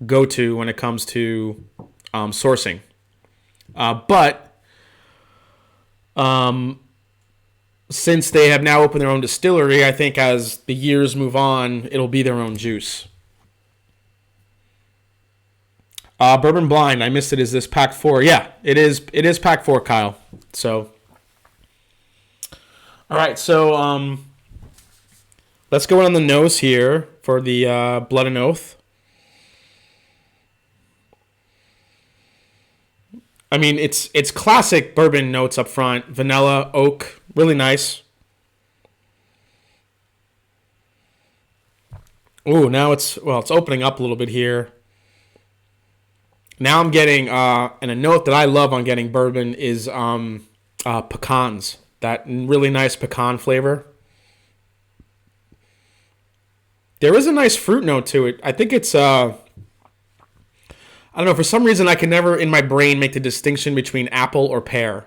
go-to when it comes to sourcing. But since they have now opened their own distillery, I think as the years move on, it'll be their own juice. Bourbon Blind, I missed it. Is this pack 4? Yeah, it is. It is pack 4, Kyle. So, all right. So, let's go on the nose here for the Blood and Oath. I mean, it's classic bourbon notes up front. Vanilla, oak, really nice. Ooh, now it's opening up a little bit here. Now I'm getting, and a note that I love on getting bourbon is pecans. That really nice pecan flavor. There is a nice fruit note to it. I think it's, I don't know, for some reason I can never in my brain make the distinction between apple or pear.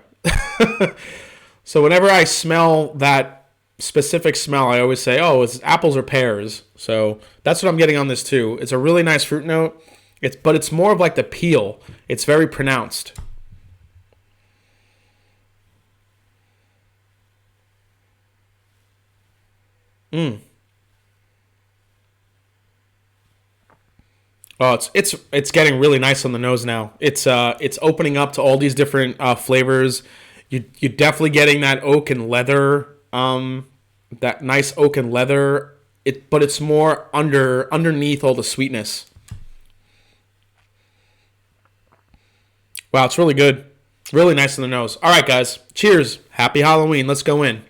So whenever I smell that specific smell, I always say, oh, it's apples or pears. So that's what I'm getting on this too. It's a really nice fruit note. But it's more of like the peel. It's very pronounced. Oh, it's getting really nice on the nose now. It's opening up to all these different flavors. You're definitely getting that oak and leather, that nice oak and leather. But it's more underneath all the sweetness. Wow, it's really good. Really nice on the nose. All right, guys. Cheers. Happy Halloween. Let's go in.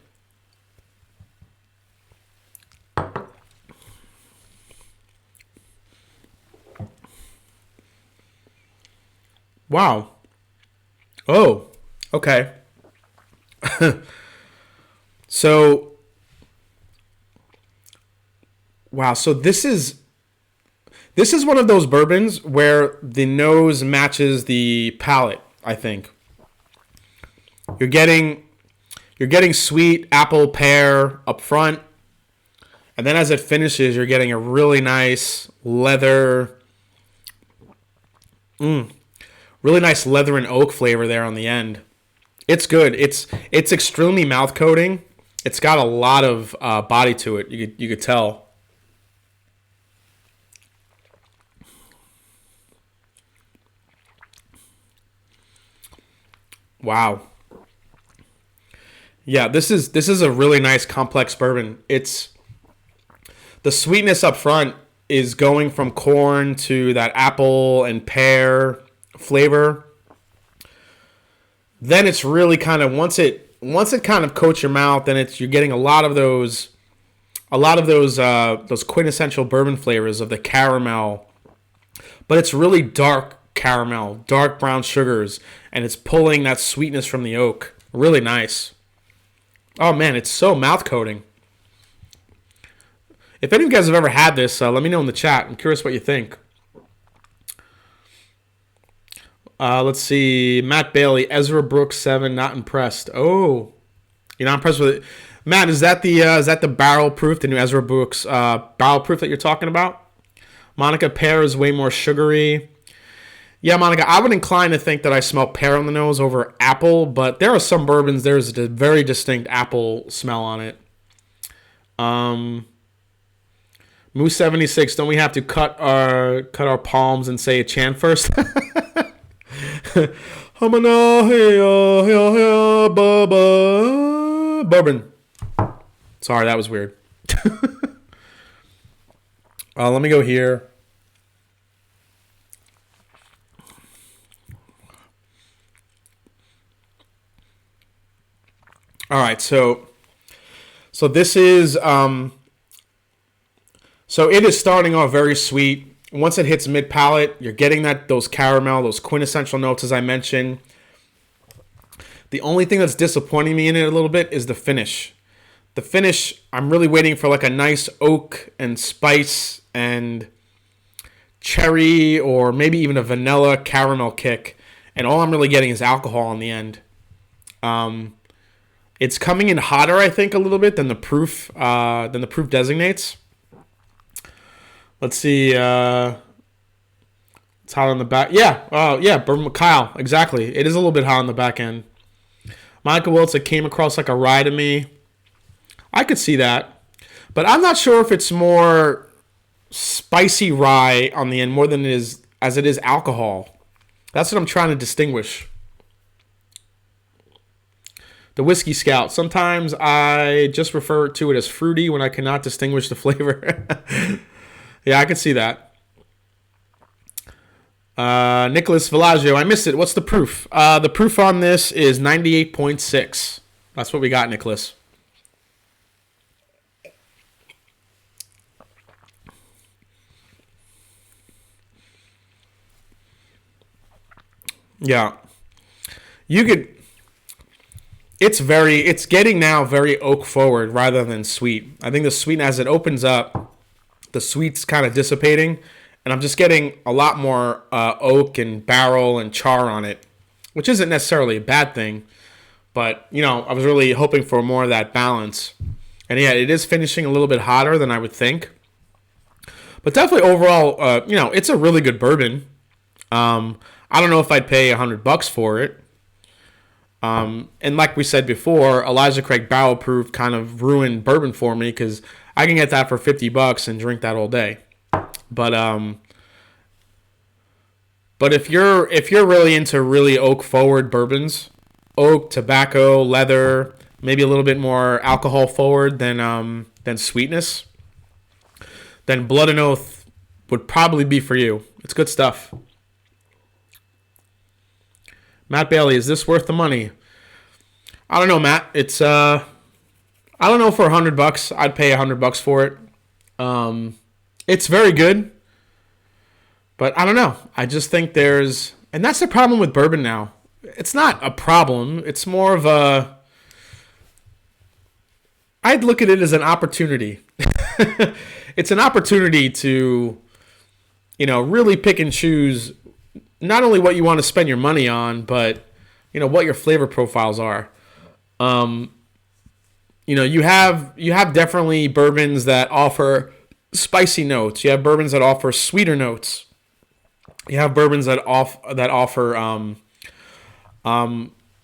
Wow. Oh, okay. So, wow. So this is one of those bourbons where the nose matches the palate, I think. You're getting sweet apple pear up front, and then as it finishes, you're getting a really nice leather, really nice leather and oak flavor there on the end. It's good. It's extremely mouth coating. It's got a lot of body to it. You could tell. Wow. Yeah, this is a really nice complex bourbon. It's the sweetness up front is going from corn to that apple and pear flavor. Then it's really kind of once it kind of coats your mouth, then you're getting a lot of those quintessential bourbon flavors of the caramel. But it's really dark caramel, dark brown sugars, and it's pulling that sweetness from the oak. Really nice. Oh man, it's so mouth coating. If any of you guys have ever had this, let me know in the chat. I'm curious what you think. Let's see. Matt Bailey, Ezra Brooks 7, not impressed. Oh, you're not impressed with it, Matt? Is that the barrel proof, the new Ezra Brooks barrel proof that you're talking about? Monica, pear is way more sugary. Yeah, Monica, I would incline to think that I smell pear on the nose over apple, but there are some bourbons, there's a very distinct apple smell on it. Moose 76. Don't we have to cut our palms and say a chant first? Bourbon. Sorry, that was weird. Let me go here. All right, so this is so it is starting off very sweet. Once it hits mid palate, you're getting those caramel, those quintessential notes as I mentioned. The only thing that's disappointing me in it a little bit is the finish. The finish, I'm really waiting for like a nice oak and spice and cherry or maybe even a vanilla caramel kick, and all I'm really getting is alcohol in the end. It's coming in hotter, I think, a little bit than the proof designates. Let's see. It's hot on the back. Yeah. Yeah. Kyle. Exactly. It is a little bit hot on the back end. Monica Wiltz, it came across like a rye to me. I could see that. But I'm not sure if it's more spicy rye on the end more than it is alcohol. That's what I'm trying to distinguish. The Whiskey Scout. Sometimes I just refer to it as fruity when I cannot distinguish the flavor. Yeah, I can see that. Nicholas Villaggio. I missed it. What's the proof? The proof on this is 98.6. That's what we got, Nicholas. Yeah. You could... It's getting now very oak forward rather than sweet. I think the sweet, as it opens up, the sweet's kind of dissipating, and I'm just getting a lot more oak and barrel and char on it, which isn't necessarily a bad thing, but, I was really hoping for more of that balance. And yeah, it is finishing a little bit hotter than I would think. But definitely overall, it's a really good bourbon. I don't know if I'd pay $100 for it. And like we said before, Elijah Craig Barrel Proof kind of ruined bourbon for me because I can get that for $50 and drink that all day. But if you're really into really oak forward bourbons, oak, tobacco, leather, maybe a little bit more alcohol forward than sweetness, then Blood and Oath would probably be for you. It's good stuff. Matt Bailey, is this worth the money? I don't know, Matt. It's I don't know, for $100, I'd pay $100 for it. It's very good, but I don't know. I just think and that's the problem with bourbon now. It's not a problem. It's more of I'd look at it as an opportunity. It's an opportunity to, really pick and choose not only what you want to spend your money on, but, what your flavor profiles are. You have definitely bourbons that offer spicy notes. You have bourbons that offer sweeter notes. You have bourbons that offer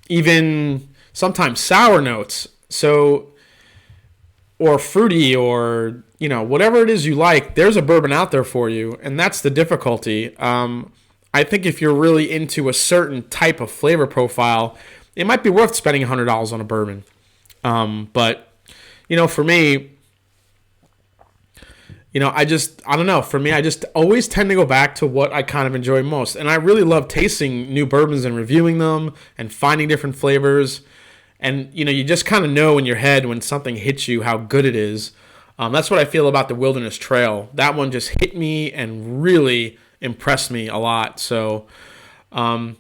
even sometimes sour notes. So, or fruity, or whatever it is you like. There's a bourbon out there for you, and that's the difficulty. I think if you're really into a certain type of flavor profile, it might be worth spending $100 on a bourbon. But for me, I don't know. For me, I just always tend to go back to what I kind of enjoy most. And I really love tasting new bourbons and reviewing them and finding different flavors. And, you just kind of know in your head when something hits you how good it is. That's what I feel about the Wilderness Trail. That one just hit me and really impressed me a lot. So, but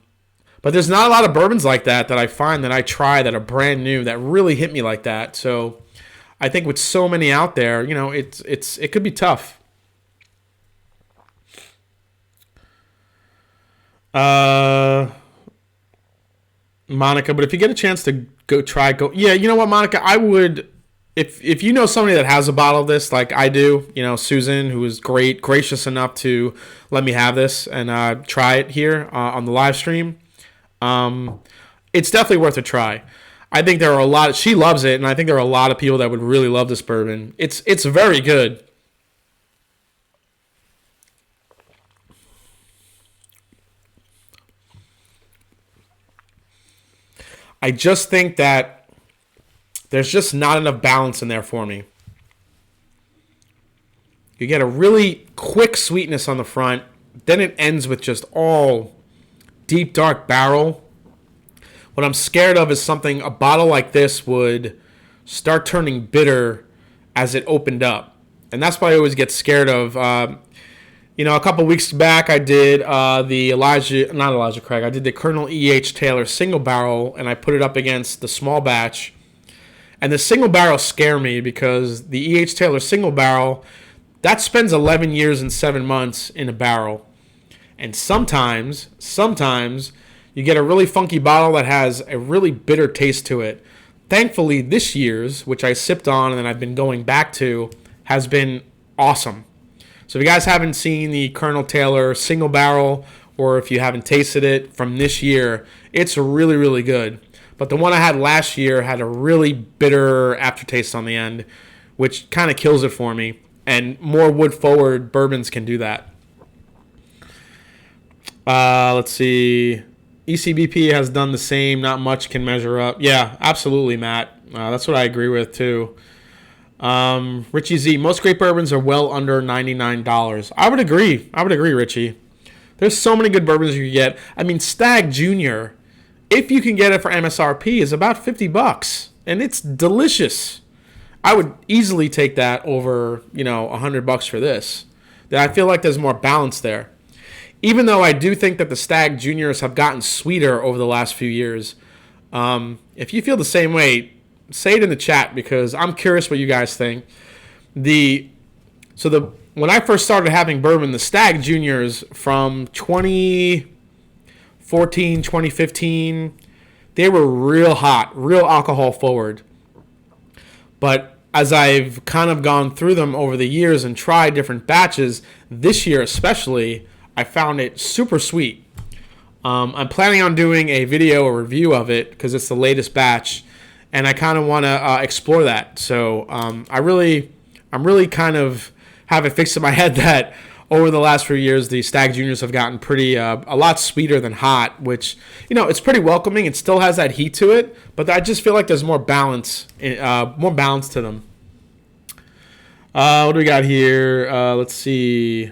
there's not a lot of bourbons like that I find that I try that are brand new that really hit me like that. So I think with so many out there, it could be tough. Monica, but if you get a chance to go. Yeah, you know what, Monica, I would, if you know somebody that has a bottle of this, like I do, Susan, who is gracious enough to let me have this and try it here on the live stream. It's definitely worth a try. I think there are she loves it, and I think there are a lot of people that would really love this bourbon. It's very good. I just think that there's just not enough balance in there for me. You get a really quick sweetness on the front. Then it ends with just all deep, dark barrel. What I'm scared of is a bottle like this would start turning bitter as it opened up. And that's what I always get scared of. A couple weeks back, I did I did the Colonel E.H. Taylor single barrel, and I put it up against the small batch. And the single barrel scare me because the E.H. Taylor single barrel, that spends 11 years and 7 months in a barrel. And sometimes you get a really funky bottle that has a really bitter taste to it. Thankfully, this year's, which I sipped on and then I've been going back to, has been awesome. So if you guys haven't seen the Colonel Taylor single barrel, or if you haven't tasted it from this year, it's really, really good. But the one I had last year had a really bitter aftertaste on the end, which kind of kills it for me. And more wood-forward bourbons can do that. Let's see. ECBP has done the same. Not much can measure up. Yeah, absolutely, Matt. That's what I agree with, too. Richie Z, most great bourbons are well under $99. I would agree, Richie. There's so many good bourbons you can get. I mean, Stag Junior, if you can get it for MSRP, is about $50, and it's delicious. I would easily take that over, $100 for this. I feel like there's more balance there. Even though I do think that the Stag Juniors have gotten sweeter over the last few years. If you feel the same way, say it in the chat because I'm curious what you guys think. When I first started having bourbon, the Stag Juniors from 2014, 2015, they were real hot, real alcohol forward. But as I've kind of gone through them over the years and tried different batches, this year especially, I found it super sweet. I'm planning on doing a video or review of it because it's the latest batch, and I kind of want to explore that. So I'm really kind of have it fixed in my head that over the last few years, the Stag Juniors have gotten pretty a lot sweeter than hot, which it's pretty welcoming. It still has that heat to it, but I just feel like there's more balance to them. What do we got here? Let's see.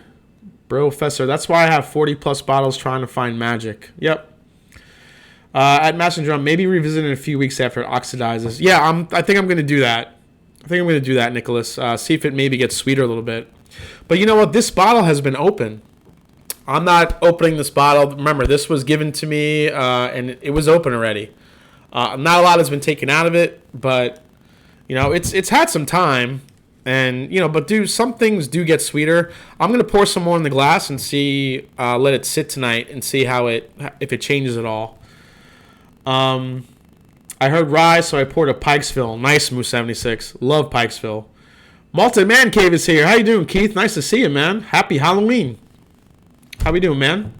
Professor, that's why I have 40 plus bottles trying to find magic. Yep. At Master Drum, maybe revisit in a few weeks after it oxidizes. Yeah, I think I'm going to do that. Nicholas. See if it maybe gets sweeter a little bit. But you know what? This bottle has been open. I'm not opening this bottle. Remember, this was given to me, and it was open already. Not a lot has been taken out of it, but it's had some time. And, but some things do get sweeter. I'm going to pour some more in the glass and see, let it sit tonight and see if it changes at all. I heard rye, so I poured a Pikesville. Nice, Moose 76. Love Pikesville. Malted Man Cave is here. How you doing, Keith? Nice to see you, man. Happy Halloween. How we doing, man?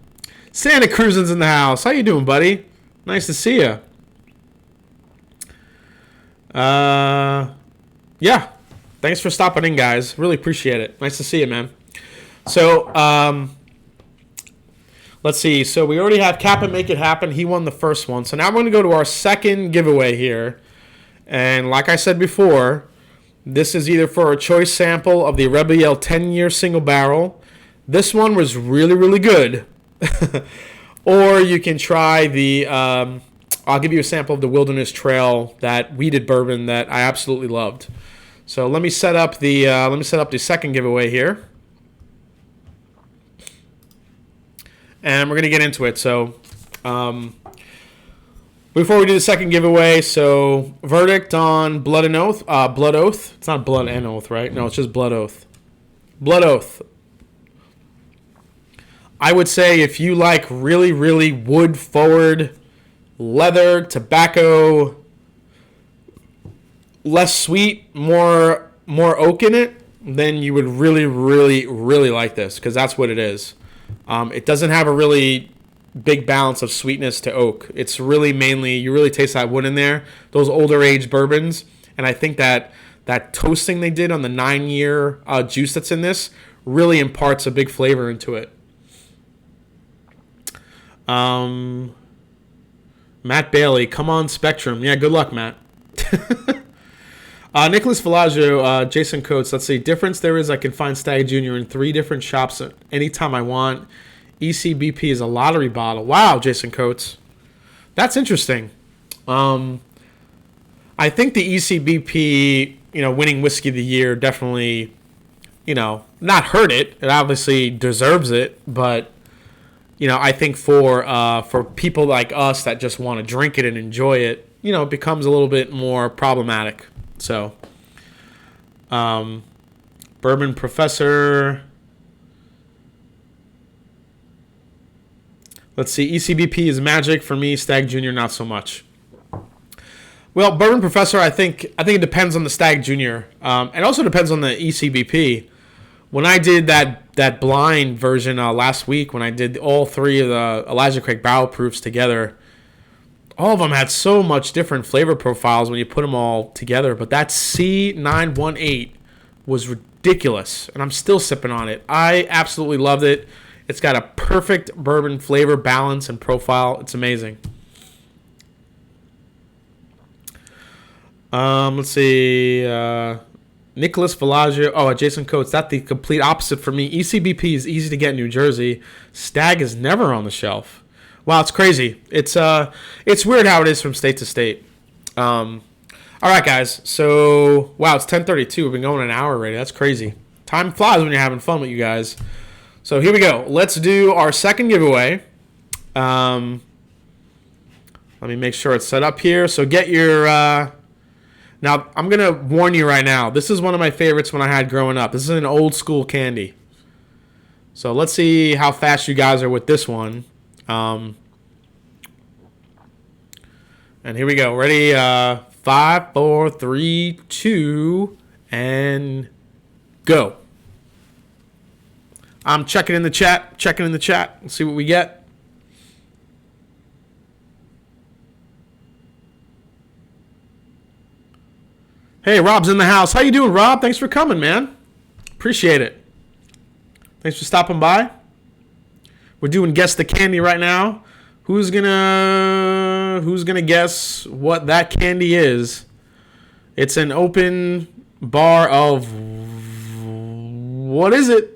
Santa Cruz's in the house. How you doing, buddy? Nice to see you. Yeah. Thanks for stopping in, guys. Really appreciate it. Nice to see you, man. So, let's see. So, we already have Cap and Make It Happen. He won the first one. So, now we're going to go to our second giveaway here. And like I said before, this is either for a choice sample of the Rebel Yell 10-year single barrel. This one was really, really good. Or you can try the, I'll give you a sample of the Wilderness Trail, that weeded bourbon that I absolutely loved. So let me set up the second giveaway here, and we're gonna get into it. So before we do the second giveaway, so verdict on Blood and Oath. Blood Oath. It's not Blood and Oath, right? No, it's just Blood Oath. Blood Oath. I would say if you like really, really wood forward, leather, tobacco, less sweet, more oak in it, then you would really, really, really like this, because that's what it is. It doesn't have a really big balance of sweetness to oak. It's really mainly, you really taste that wood in there, those older age bourbons, and I think that toasting they did on the 9-year juice that's in this really imparts a big flavor into it. Matt Bailey, come on Spectrum. Yeah, good luck, Matt. Nicholas Villaggio, Jason Coates. Let's see. Difference there is I can find Stag Jr. in 3 different shops anytime I want. ECBP is a lottery bottle. Wow, Jason Coates. That's interesting. I think the ECBP, winning whiskey of the year definitely, not hurt it. It obviously deserves it, but I think for people like us that just want to drink it and enjoy it, it becomes a little bit more problematic. So, Bourbon Professor. Let's see. ECBP is magic for me. Stag Junior not so much. Well, Bourbon Professor, I think it depends on the Stag Junior. It also depends on the ECBP. When I did that blind version last week, when I did all 3 of the Elijah Craig barrel proofs together, all of them had so much different flavor profiles when you put them all together. But that C918 was ridiculous, and I'm still sipping on it. I absolutely loved it. It's got a perfect bourbon flavor balance and profile. It's amazing. Let's see. Nicholas Villaggio. Oh, Jason Coates. That's the complete opposite for me. ECBP is easy to get in New Jersey. Stag is never on the shelf. Wow, it's crazy. It's weird how it is from state to state. All right, guys. So, wow, it's 10:32. We've been going an hour already. That's crazy. Time flies when you're having fun with you guys. So here we go. Let's do our second giveaway. Let me make sure it's set up here. So get your... Now, I'm going to warn you right now. This is one of my favorites when I had growing up. This is an old school candy. So let's see how fast you guys are with this one. And here we go. Ready? 5, 4, 3, 2, and go. I'm checking in the chat. Let's see what we get. Hey, Rob's in the house. How you doing, Rob? Thanks for coming, man. Appreciate it. Thanks for stopping by. We're doing Guess the Candy right now. Who's gonna guess what that candy is? It's an open bar of... What is it?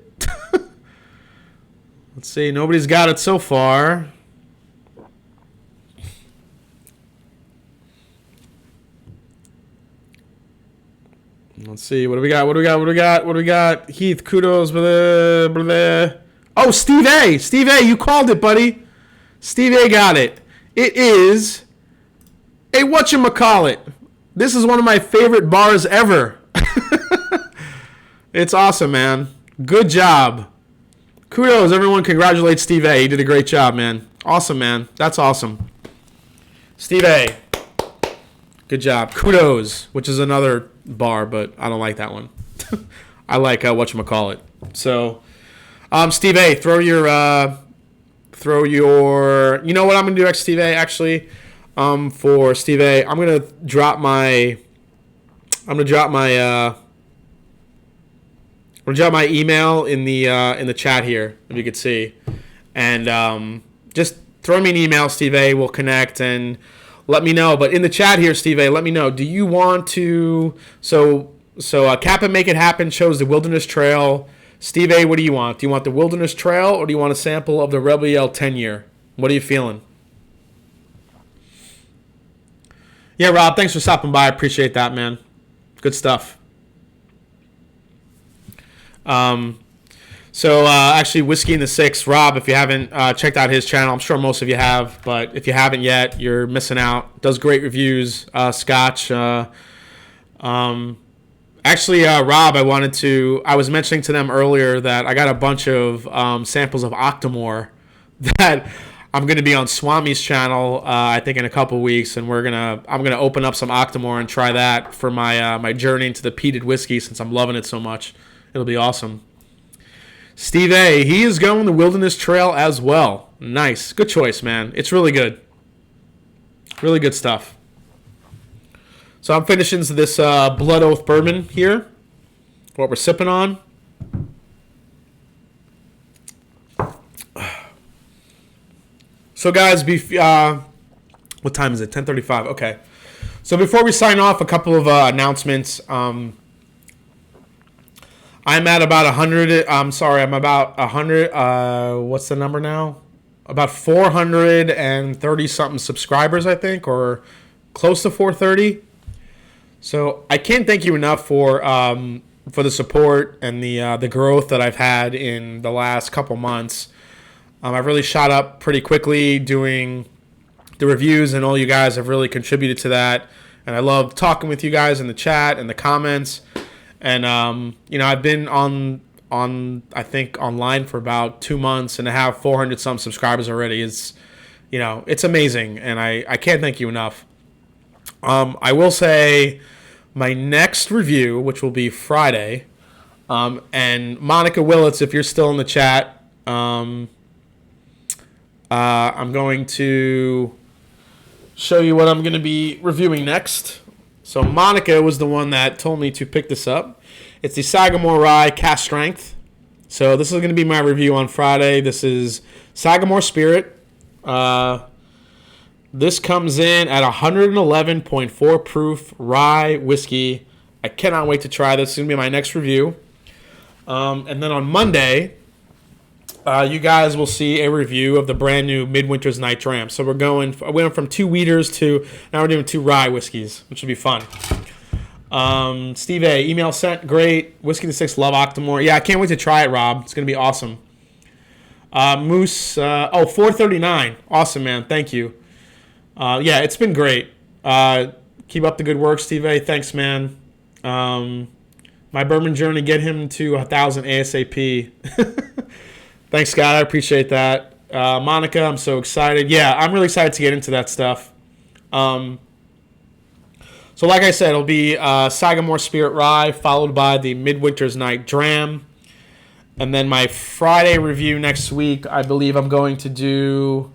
Let's see. Nobody's got it so far. Let's see. What do we got? Heath, kudos. Blah, blah, blah. Oh, Steve A. Steve A, you called it, buddy. Steve A got it. It is a whatchamacallit. This is one of my favorite bars ever. It's awesome, man. Good job. Kudos, everyone. Congratulate Steve A. He did a great job, man. Awesome, man. That's awesome. Steve A. Good job. Kudos, which is another bar, but I don't like that one. I like whatchamacallit. So, Steve A, throw your, you know what I'm going to do next, Steve A, actually? For Steve A, I'm going to drop my email in the chat here, if you could see. And just throw me an email, Steve A. We'll connect and let me know. But in the chat here, Steve A., let me know. Do you want to... So Cap and Make It Happen chose the Wilderness Trail. Steve A., what do you want? Do you want the Wilderness Trail or do you want a sample of the Rebel Yell 10-year? What are you feeling? Yeah, Rob, thanks for stopping by. I appreciate that, man. Good stuff. Actually, Whiskey in the Six, Rob, if you haven't checked out his channel, I'm sure most of you have, but if you haven't yet, you're missing out. Does great reviews, Scotch. Rob, I was mentioning to them earlier that I got a bunch of samples of Octomore that I'm going to be on Swami's channel, I think in a couple weeks, and I'm gonna open up some Octomore and try that for my journey into the peated whiskey since I'm loving it so much. It'll be awesome. Steve A., he is going the Wilderness Trail as well. Nice. Good choice, man. It's really good. Really good stuff. So I'm finishing this Blood Oath Bourbon here. What we're sipping on. So, guys, What time is it? 10:35. Okay. So before we sign off, a couple of announcements. I'm at about 100. I'm about 100. What's the number now? About 430 something subscribers, I think, or close to 430. So I can't thank you enough for the support and the growth that I've had in the last couple months. I've really shot up pretty quickly doing the reviews, and all you guys have really contributed to that. And I love talking with you guys in the chat and the comments. And I've been on I think online for about 2 months and I have 400 some subscribers already. It's amazing, and I can't thank you enough. I will say my next review, which will be Friday, and Monica Willits, if you're still in the chat, I'm going to show you what I'm going to be reviewing next. So Monica was the one that told me to pick this up. It's the Sagamore Rye Cask Strength. So this is going to be my review on Friday. This is Sagamore Spirit. This comes in at 111.4 proof rye whiskey. I cannot wait to try this. It's going to be my next review. And then on Monday, you guys will see a review of the brand new Midwinter's Night Dram. So we went from 2 wheaters to now we're doing 2 rye whiskeys, which will be fun. Steve A, email sent, great. Whiskey to 6, love Octomore. Yeah, I can't wait to try it, Rob. It's going to be awesome. Moose, 439. Awesome, man. Thank you. Yeah, it's been great. Keep up the good work, Steve A. Thanks, man. My bourbon journey, get him to 1,000 ASAP. Thanks, Scott. I appreciate that. Monica, I'm so excited. Yeah, I'm really excited to get into that stuff. So like I said, it'll be Sagamore Spirit Rye, followed by the Midwinter's Night Dram. And then my Friday review next week, I believe I'm going to do...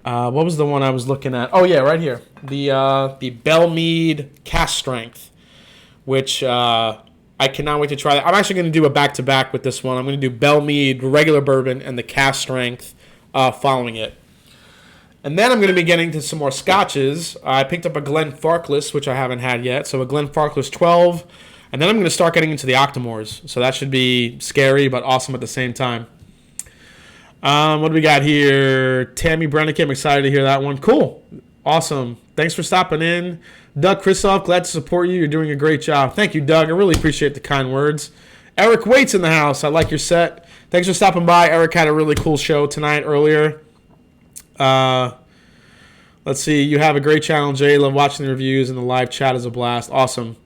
what was the one I was looking at? Oh, yeah, right here. The Bellmead Cask Strength, which I cannot wait to try that. I'm actually going to do a back-to-back with this one. I'm going to do Bellmead regular bourbon and the Cask Strength following it. And then I'm going to be getting to some more scotches. I picked up a Glenfarclas, which I haven't had yet. So a Glenfarclas 12. And then I'm going to start getting into the Octomores. So that should be scary but awesome at the same time. What do we got here? Tammy Brennick, I'm excited to hear that one. Cool. Awesome. Thanks for stopping in. Doug Kristoff, glad to support you. You're doing a great job. Thank you, Doug. I really appreciate the kind words. Eric Waits in the house. I like your set. Thanks for stopping by. Eric had a really cool show tonight earlier. Let's see. You have a great channel, Jay. Love watching the reviews, and the live chat is a blast. Awesome.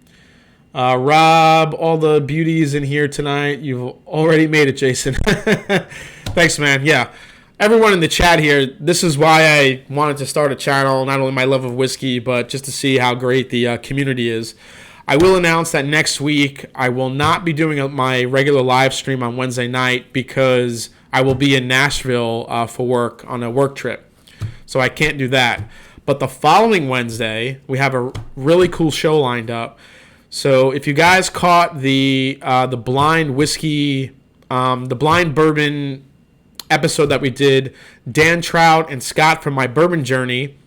Rob, all the beauties in here tonight. You've already made it, Jason. Thanks, man. Yeah. Everyone in the chat here, this is why I wanted to start a channel, not only my love of whiskey, but just to see how great the community is. I will announce that next week I will not be doing my regular live stream on Wednesday night because I will be in Nashville for work on a work trip. So I can't do that. But the following Wednesday, we have a really cool show lined up. So if you guys caught the blind whiskey, the blind bourbon episode that we did, Dan Trout and Scott from My Bourbon Journey,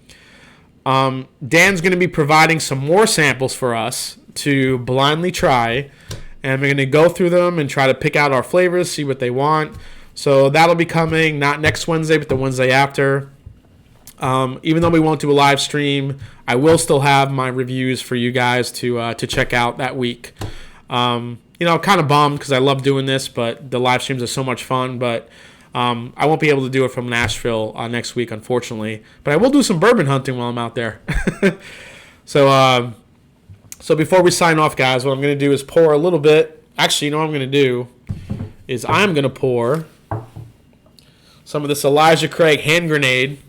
Dan's going to be providing some more samples for us to blindly try, and we're going to go through them and try to pick out our flavors, see what they want. So that'll be coming not next Wednesday, but the Wednesday after. Even though we won't do a live stream, I will still have my reviews for you guys to check out that week. Kind of bummed because I love doing this, but the live streams are so much fun. But I won't be able to do it from Nashville next week, unfortunately. But I will do some bourbon hunting while I'm out there. So before we sign off, guys, what I'm going to do is pour a little bit. Actually, what I'm going to do is I'm going to pour some of this Elijah Craig Hand Grenade,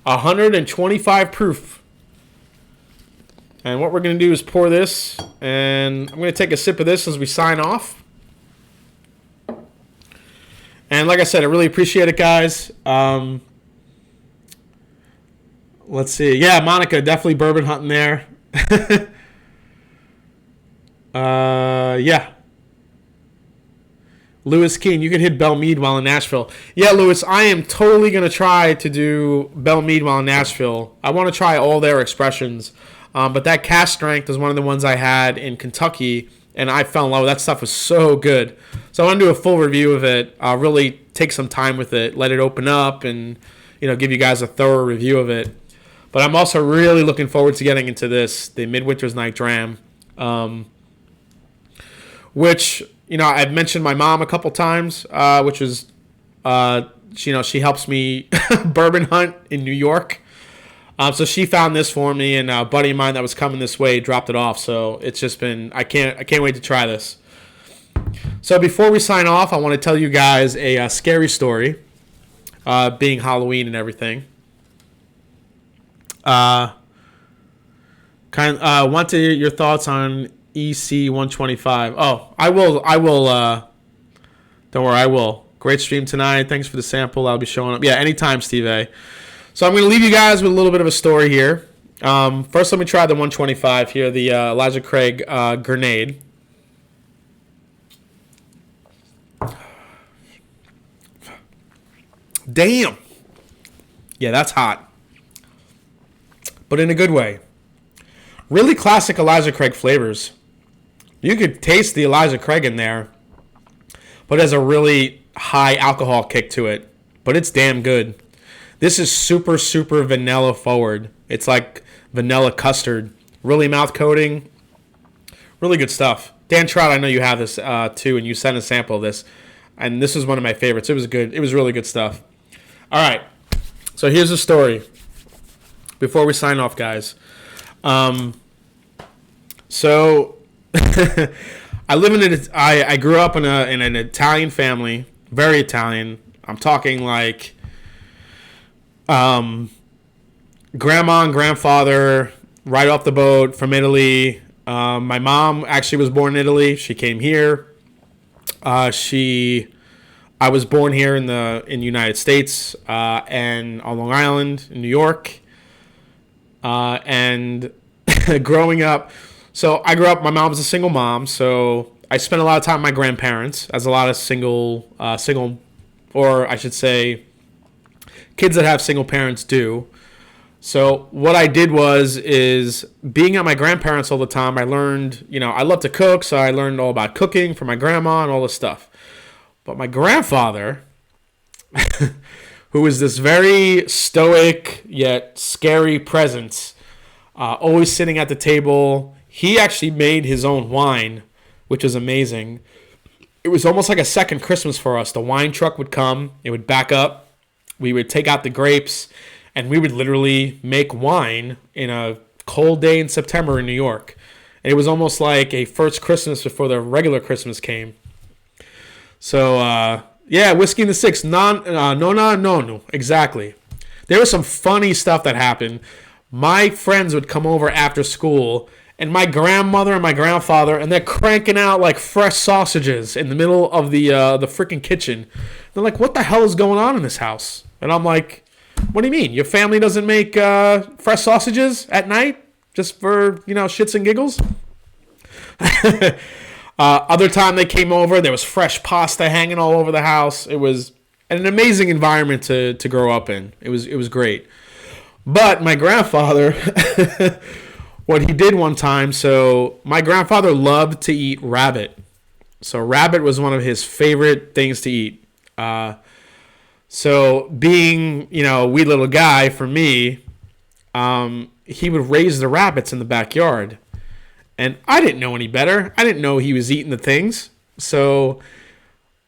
125 proof. And what we're going to do is pour this, and I'm going to take a sip of this as we sign off. And like I said, I really appreciate it, guys. Let's see. Yeah, Monica, definitely bourbon hunting there. Yeah. Lewis Keene, you can hit Belle Meade while in Nashville. Yeah, Lewis, I am totally going to try to do Belle Meade while in Nashville. I want to try all their expressions. But that cask strength is one of the ones I had in Kentucky, and I fell in love with that stuff. Was so good. So I want to do a full review of it. I'll really take some time with it, let it open up, and give you guys a thorough review of it. But I'm also really looking forward to getting into this, the Midwinter's Night Dram, which I've mentioned my mom a couple times, which is she helps me bourbon hunt in New York. So she found this for me, and a buddy of mine that was coming this way dropped it off. So it's just been I can't wait to try this. So before we sign off, I want to tell you guys a scary story, being Halloween and everything. Want to hear your thoughts on EC 125? Oh, I will. Don't worry, I will. Great stream tonight. Thanks for the sample. I'll be showing up. Yeah, anytime, Steve A. So I'm going to leave you guys with a little bit of a story here. First, let me try the 125 here, the Elijah Craig Grenade. Damn. Yeah, that's hot. But in a good way. Really classic Elijah Craig flavors. You could taste the Elijah Craig in there, but it has a really high alcohol kick to it. But it's damn good. This is super, super vanilla forward. It's like vanilla custard. Really mouth coating. Really good stuff. Dan Trout, I know you have this too, and you sent a sample of this. And this was one of my favorites. It was good. It was really good stuff. All right. So here's the story. Before we sign off, guys. So I grew up in an Italian family, very Italian. I'm talking like grandma and grandfather right off the boat from Italy. My mom actually was born in Italy. She came here. I was born here in the United States and on Long Island in New York. And growing up, so I grew up. My mom was a single mom, so I spent a lot of time with my grandparents, as a lot of single, or I should say, kids that have single parents do. So what I did is being at my grandparents all the time, I learned, I love to cook, so I learned all about cooking from my grandma and all this stuff. But my grandfather, who was this very stoic yet scary presence, always sitting at the table, he actually made his own wine, which was amazing. It was almost like a second Christmas for us. The wine truck would come, it would back up, we would take out the grapes, and we would literally make wine in a cold day in September in New York. And it was almost like a first Christmas before the regular Christmas came. So, yeah, Whiskey in the Six. No. Exactly. There was some funny stuff that happened. My friends would come over after school, and my grandmother and my grandfather, and they're cranking out like fresh sausages in the middle of the freaking kitchen. They're like, "What the hell is going on in this house?" And I'm like, "What do you mean? Your family doesn't make fresh sausages at night just for shits and giggles?" Other time they came over, there was fresh pasta hanging all over the house. It was an amazing environment to grow up in. It was great. But my grandfather, what he did one time, so my grandfather loved to eat rabbit. So rabbit was one of his favorite things to eat. So being, a wee little guy for me, he would raise the rabbits in the backyard. And I didn't know any better. I didn't know he was eating the things. So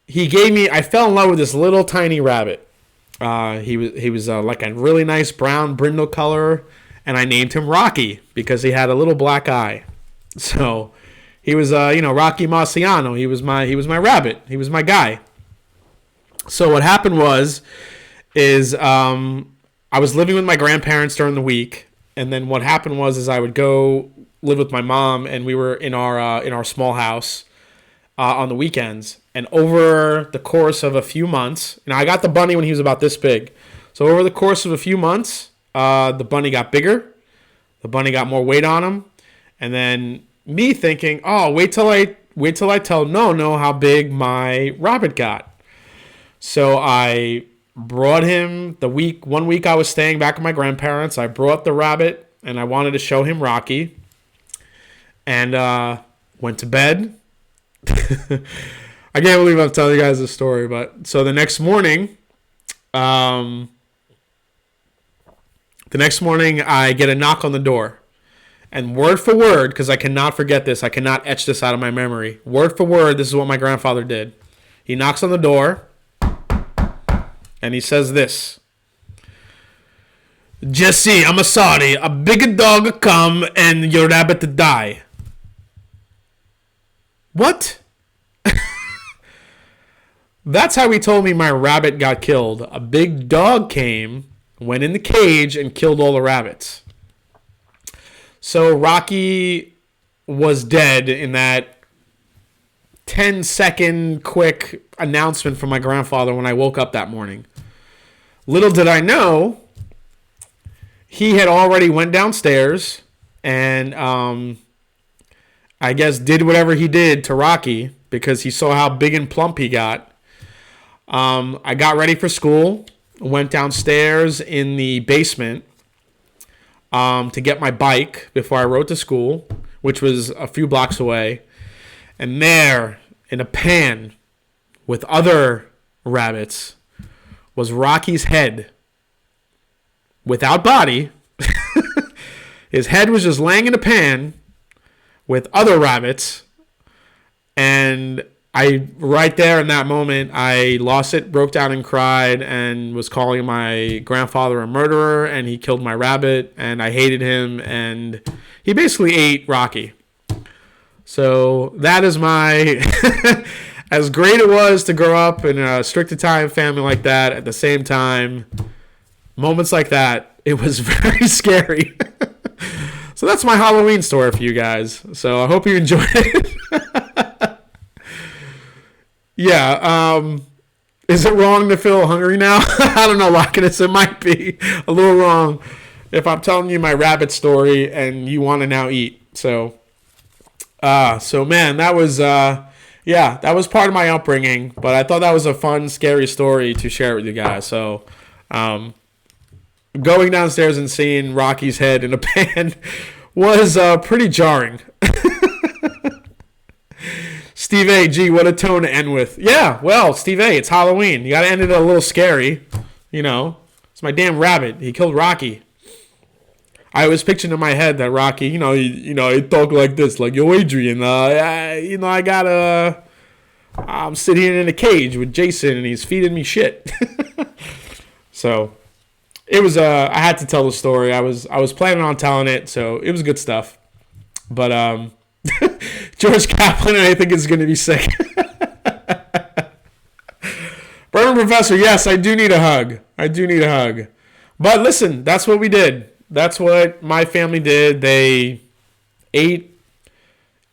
I fell in love with this little tiny rabbit. He was like a really nice brown brindle color, and I named him Rocky because he had a little black eye. So he was, Rocky Marciano. He was my rabbit. He was my guy. So what happened was I was living with my grandparents during the week, and then what happened was I would go live with my mom, and we were in our small house on the weekends. And over the course of a few months, I got the bunny when he was about this big. So over the course of a few months, the bunny got bigger. The bunny got more weight on him. And then me thinking, oh, wait till wait till I tell No how big my rabbit got. So I brought him 1 week I was staying back with my grandparents. I brought the rabbit and I wanted to show him Rocky. And went to bed. I can't believe I'm telling you guys this story, but so the next morning I get a knock on the door. And word for word, because I cannot forget this, I cannot etch this out of my memory. Word for word, this is what my grandfather did. He knocks on the door, and he says this. Jesse, I'm sorry. A big dog come and your rabbit die. What? That's how he told me my rabbit got killed. A big dog came, went in the cage, and killed all the rabbits. So Rocky was dead in that 10-second quick announcement from my grandfather when I woke up that morning. Little did I know, he had already went downstairs and I guess did whatever he did to Rocky because he saw how big and plump he got. I got ready for school, went downstairs in the basement to get my bike before I rode to school, which was a few blocks away. And there, in a pan with other rabbits, was Rocky's head. Without body. His head was just laying in a pan with other rabbits. And right there in that moment, I lost it, broke down and cried, and was calling my grandfather a murderer, and he killed my rabbit, and I hated him, and he basically ate Rocky. So that is my... As great it was to grow up in a strict Italian family like that, at the same time, moments like that, it was very scary. So that's my Halloween story for you guys. So I hope you enjoyed it. Yeah, is it wrong to feel hungry now? I don't know, Lockiness. It might be a little wrong if I'm telling you my rabbit story and you want to now eat. So man, that was, that was part of my upbringing, but I thought that was a fun, scary story to share with you guys. So, going downstairs and seeing Rocky's head in a pan was pretty jarring. Steve A, gee, what a tone to end with. Yeah, well, Steve A, it's Halloween. You got to end it a little scary. You know, it's my damn rabbit. He killed Rocky. I was picturing in my head that Rocky, he talk like this, like, yo, Adrian, I'm sitting here in a cage with Jason and he's feeding me shit. So it was, I had to tell the story. I was planning on telling it, so it was good stuff. But, George Kaplan, I think is going to be sick. Bourbon Professor, yes, I do need a hug. But listen, that's what we did. That's what my family did. They ate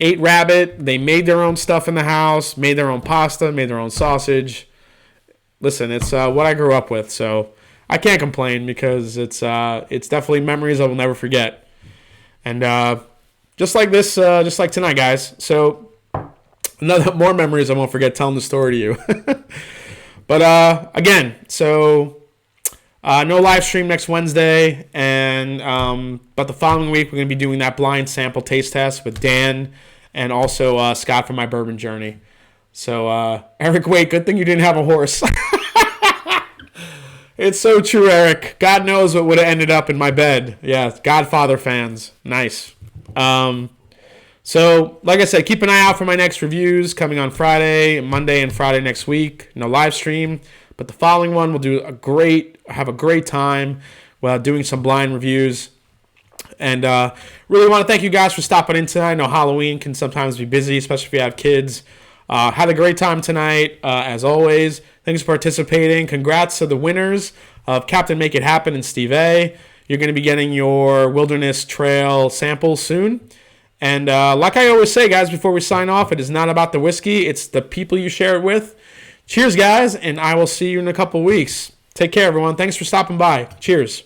rabbit. They made their own stuff in the house, made their own pasta, made their own sausage. Listen, it's what I grew up with, so I can't complain because it's definitely memories I will never forget. And just like this, just like tonight, guys. So more memories I won't forget telling the story to you. But again, so no live stream next Wednesday, and but the following week we're going to be doing that blind sample taste test with Dan and also Scott from My Bourbon Journey. So Eric, wait, good thing you didn't have a horse. It's so true, Eric. God knows what would have ended up in my bed. Yeah, Godfather fans. Nice. So, like I said, keep an eye out for my next reviews coming on Friday, Monday, and Friday next week. No live stream, but the following one we'll have a great time while doing some blind reviews. And really want to thank you guys for stopping in tonight. I know Halloween can sometimes be busy, especially if you have kids. Had a great time tonight, as always. Thanks for participating. Congrats to the winners of Captain Make It Happen and Steve A. You're going to be getting your Wilderness Trail sample soon. And like I always say, guys, before we sign off, it is not about the whiskey. It's the people you share it with. Cheers, guys, and I will see you in a couple weeks. Take care, everyone. Thanks for stopping by. Cheers.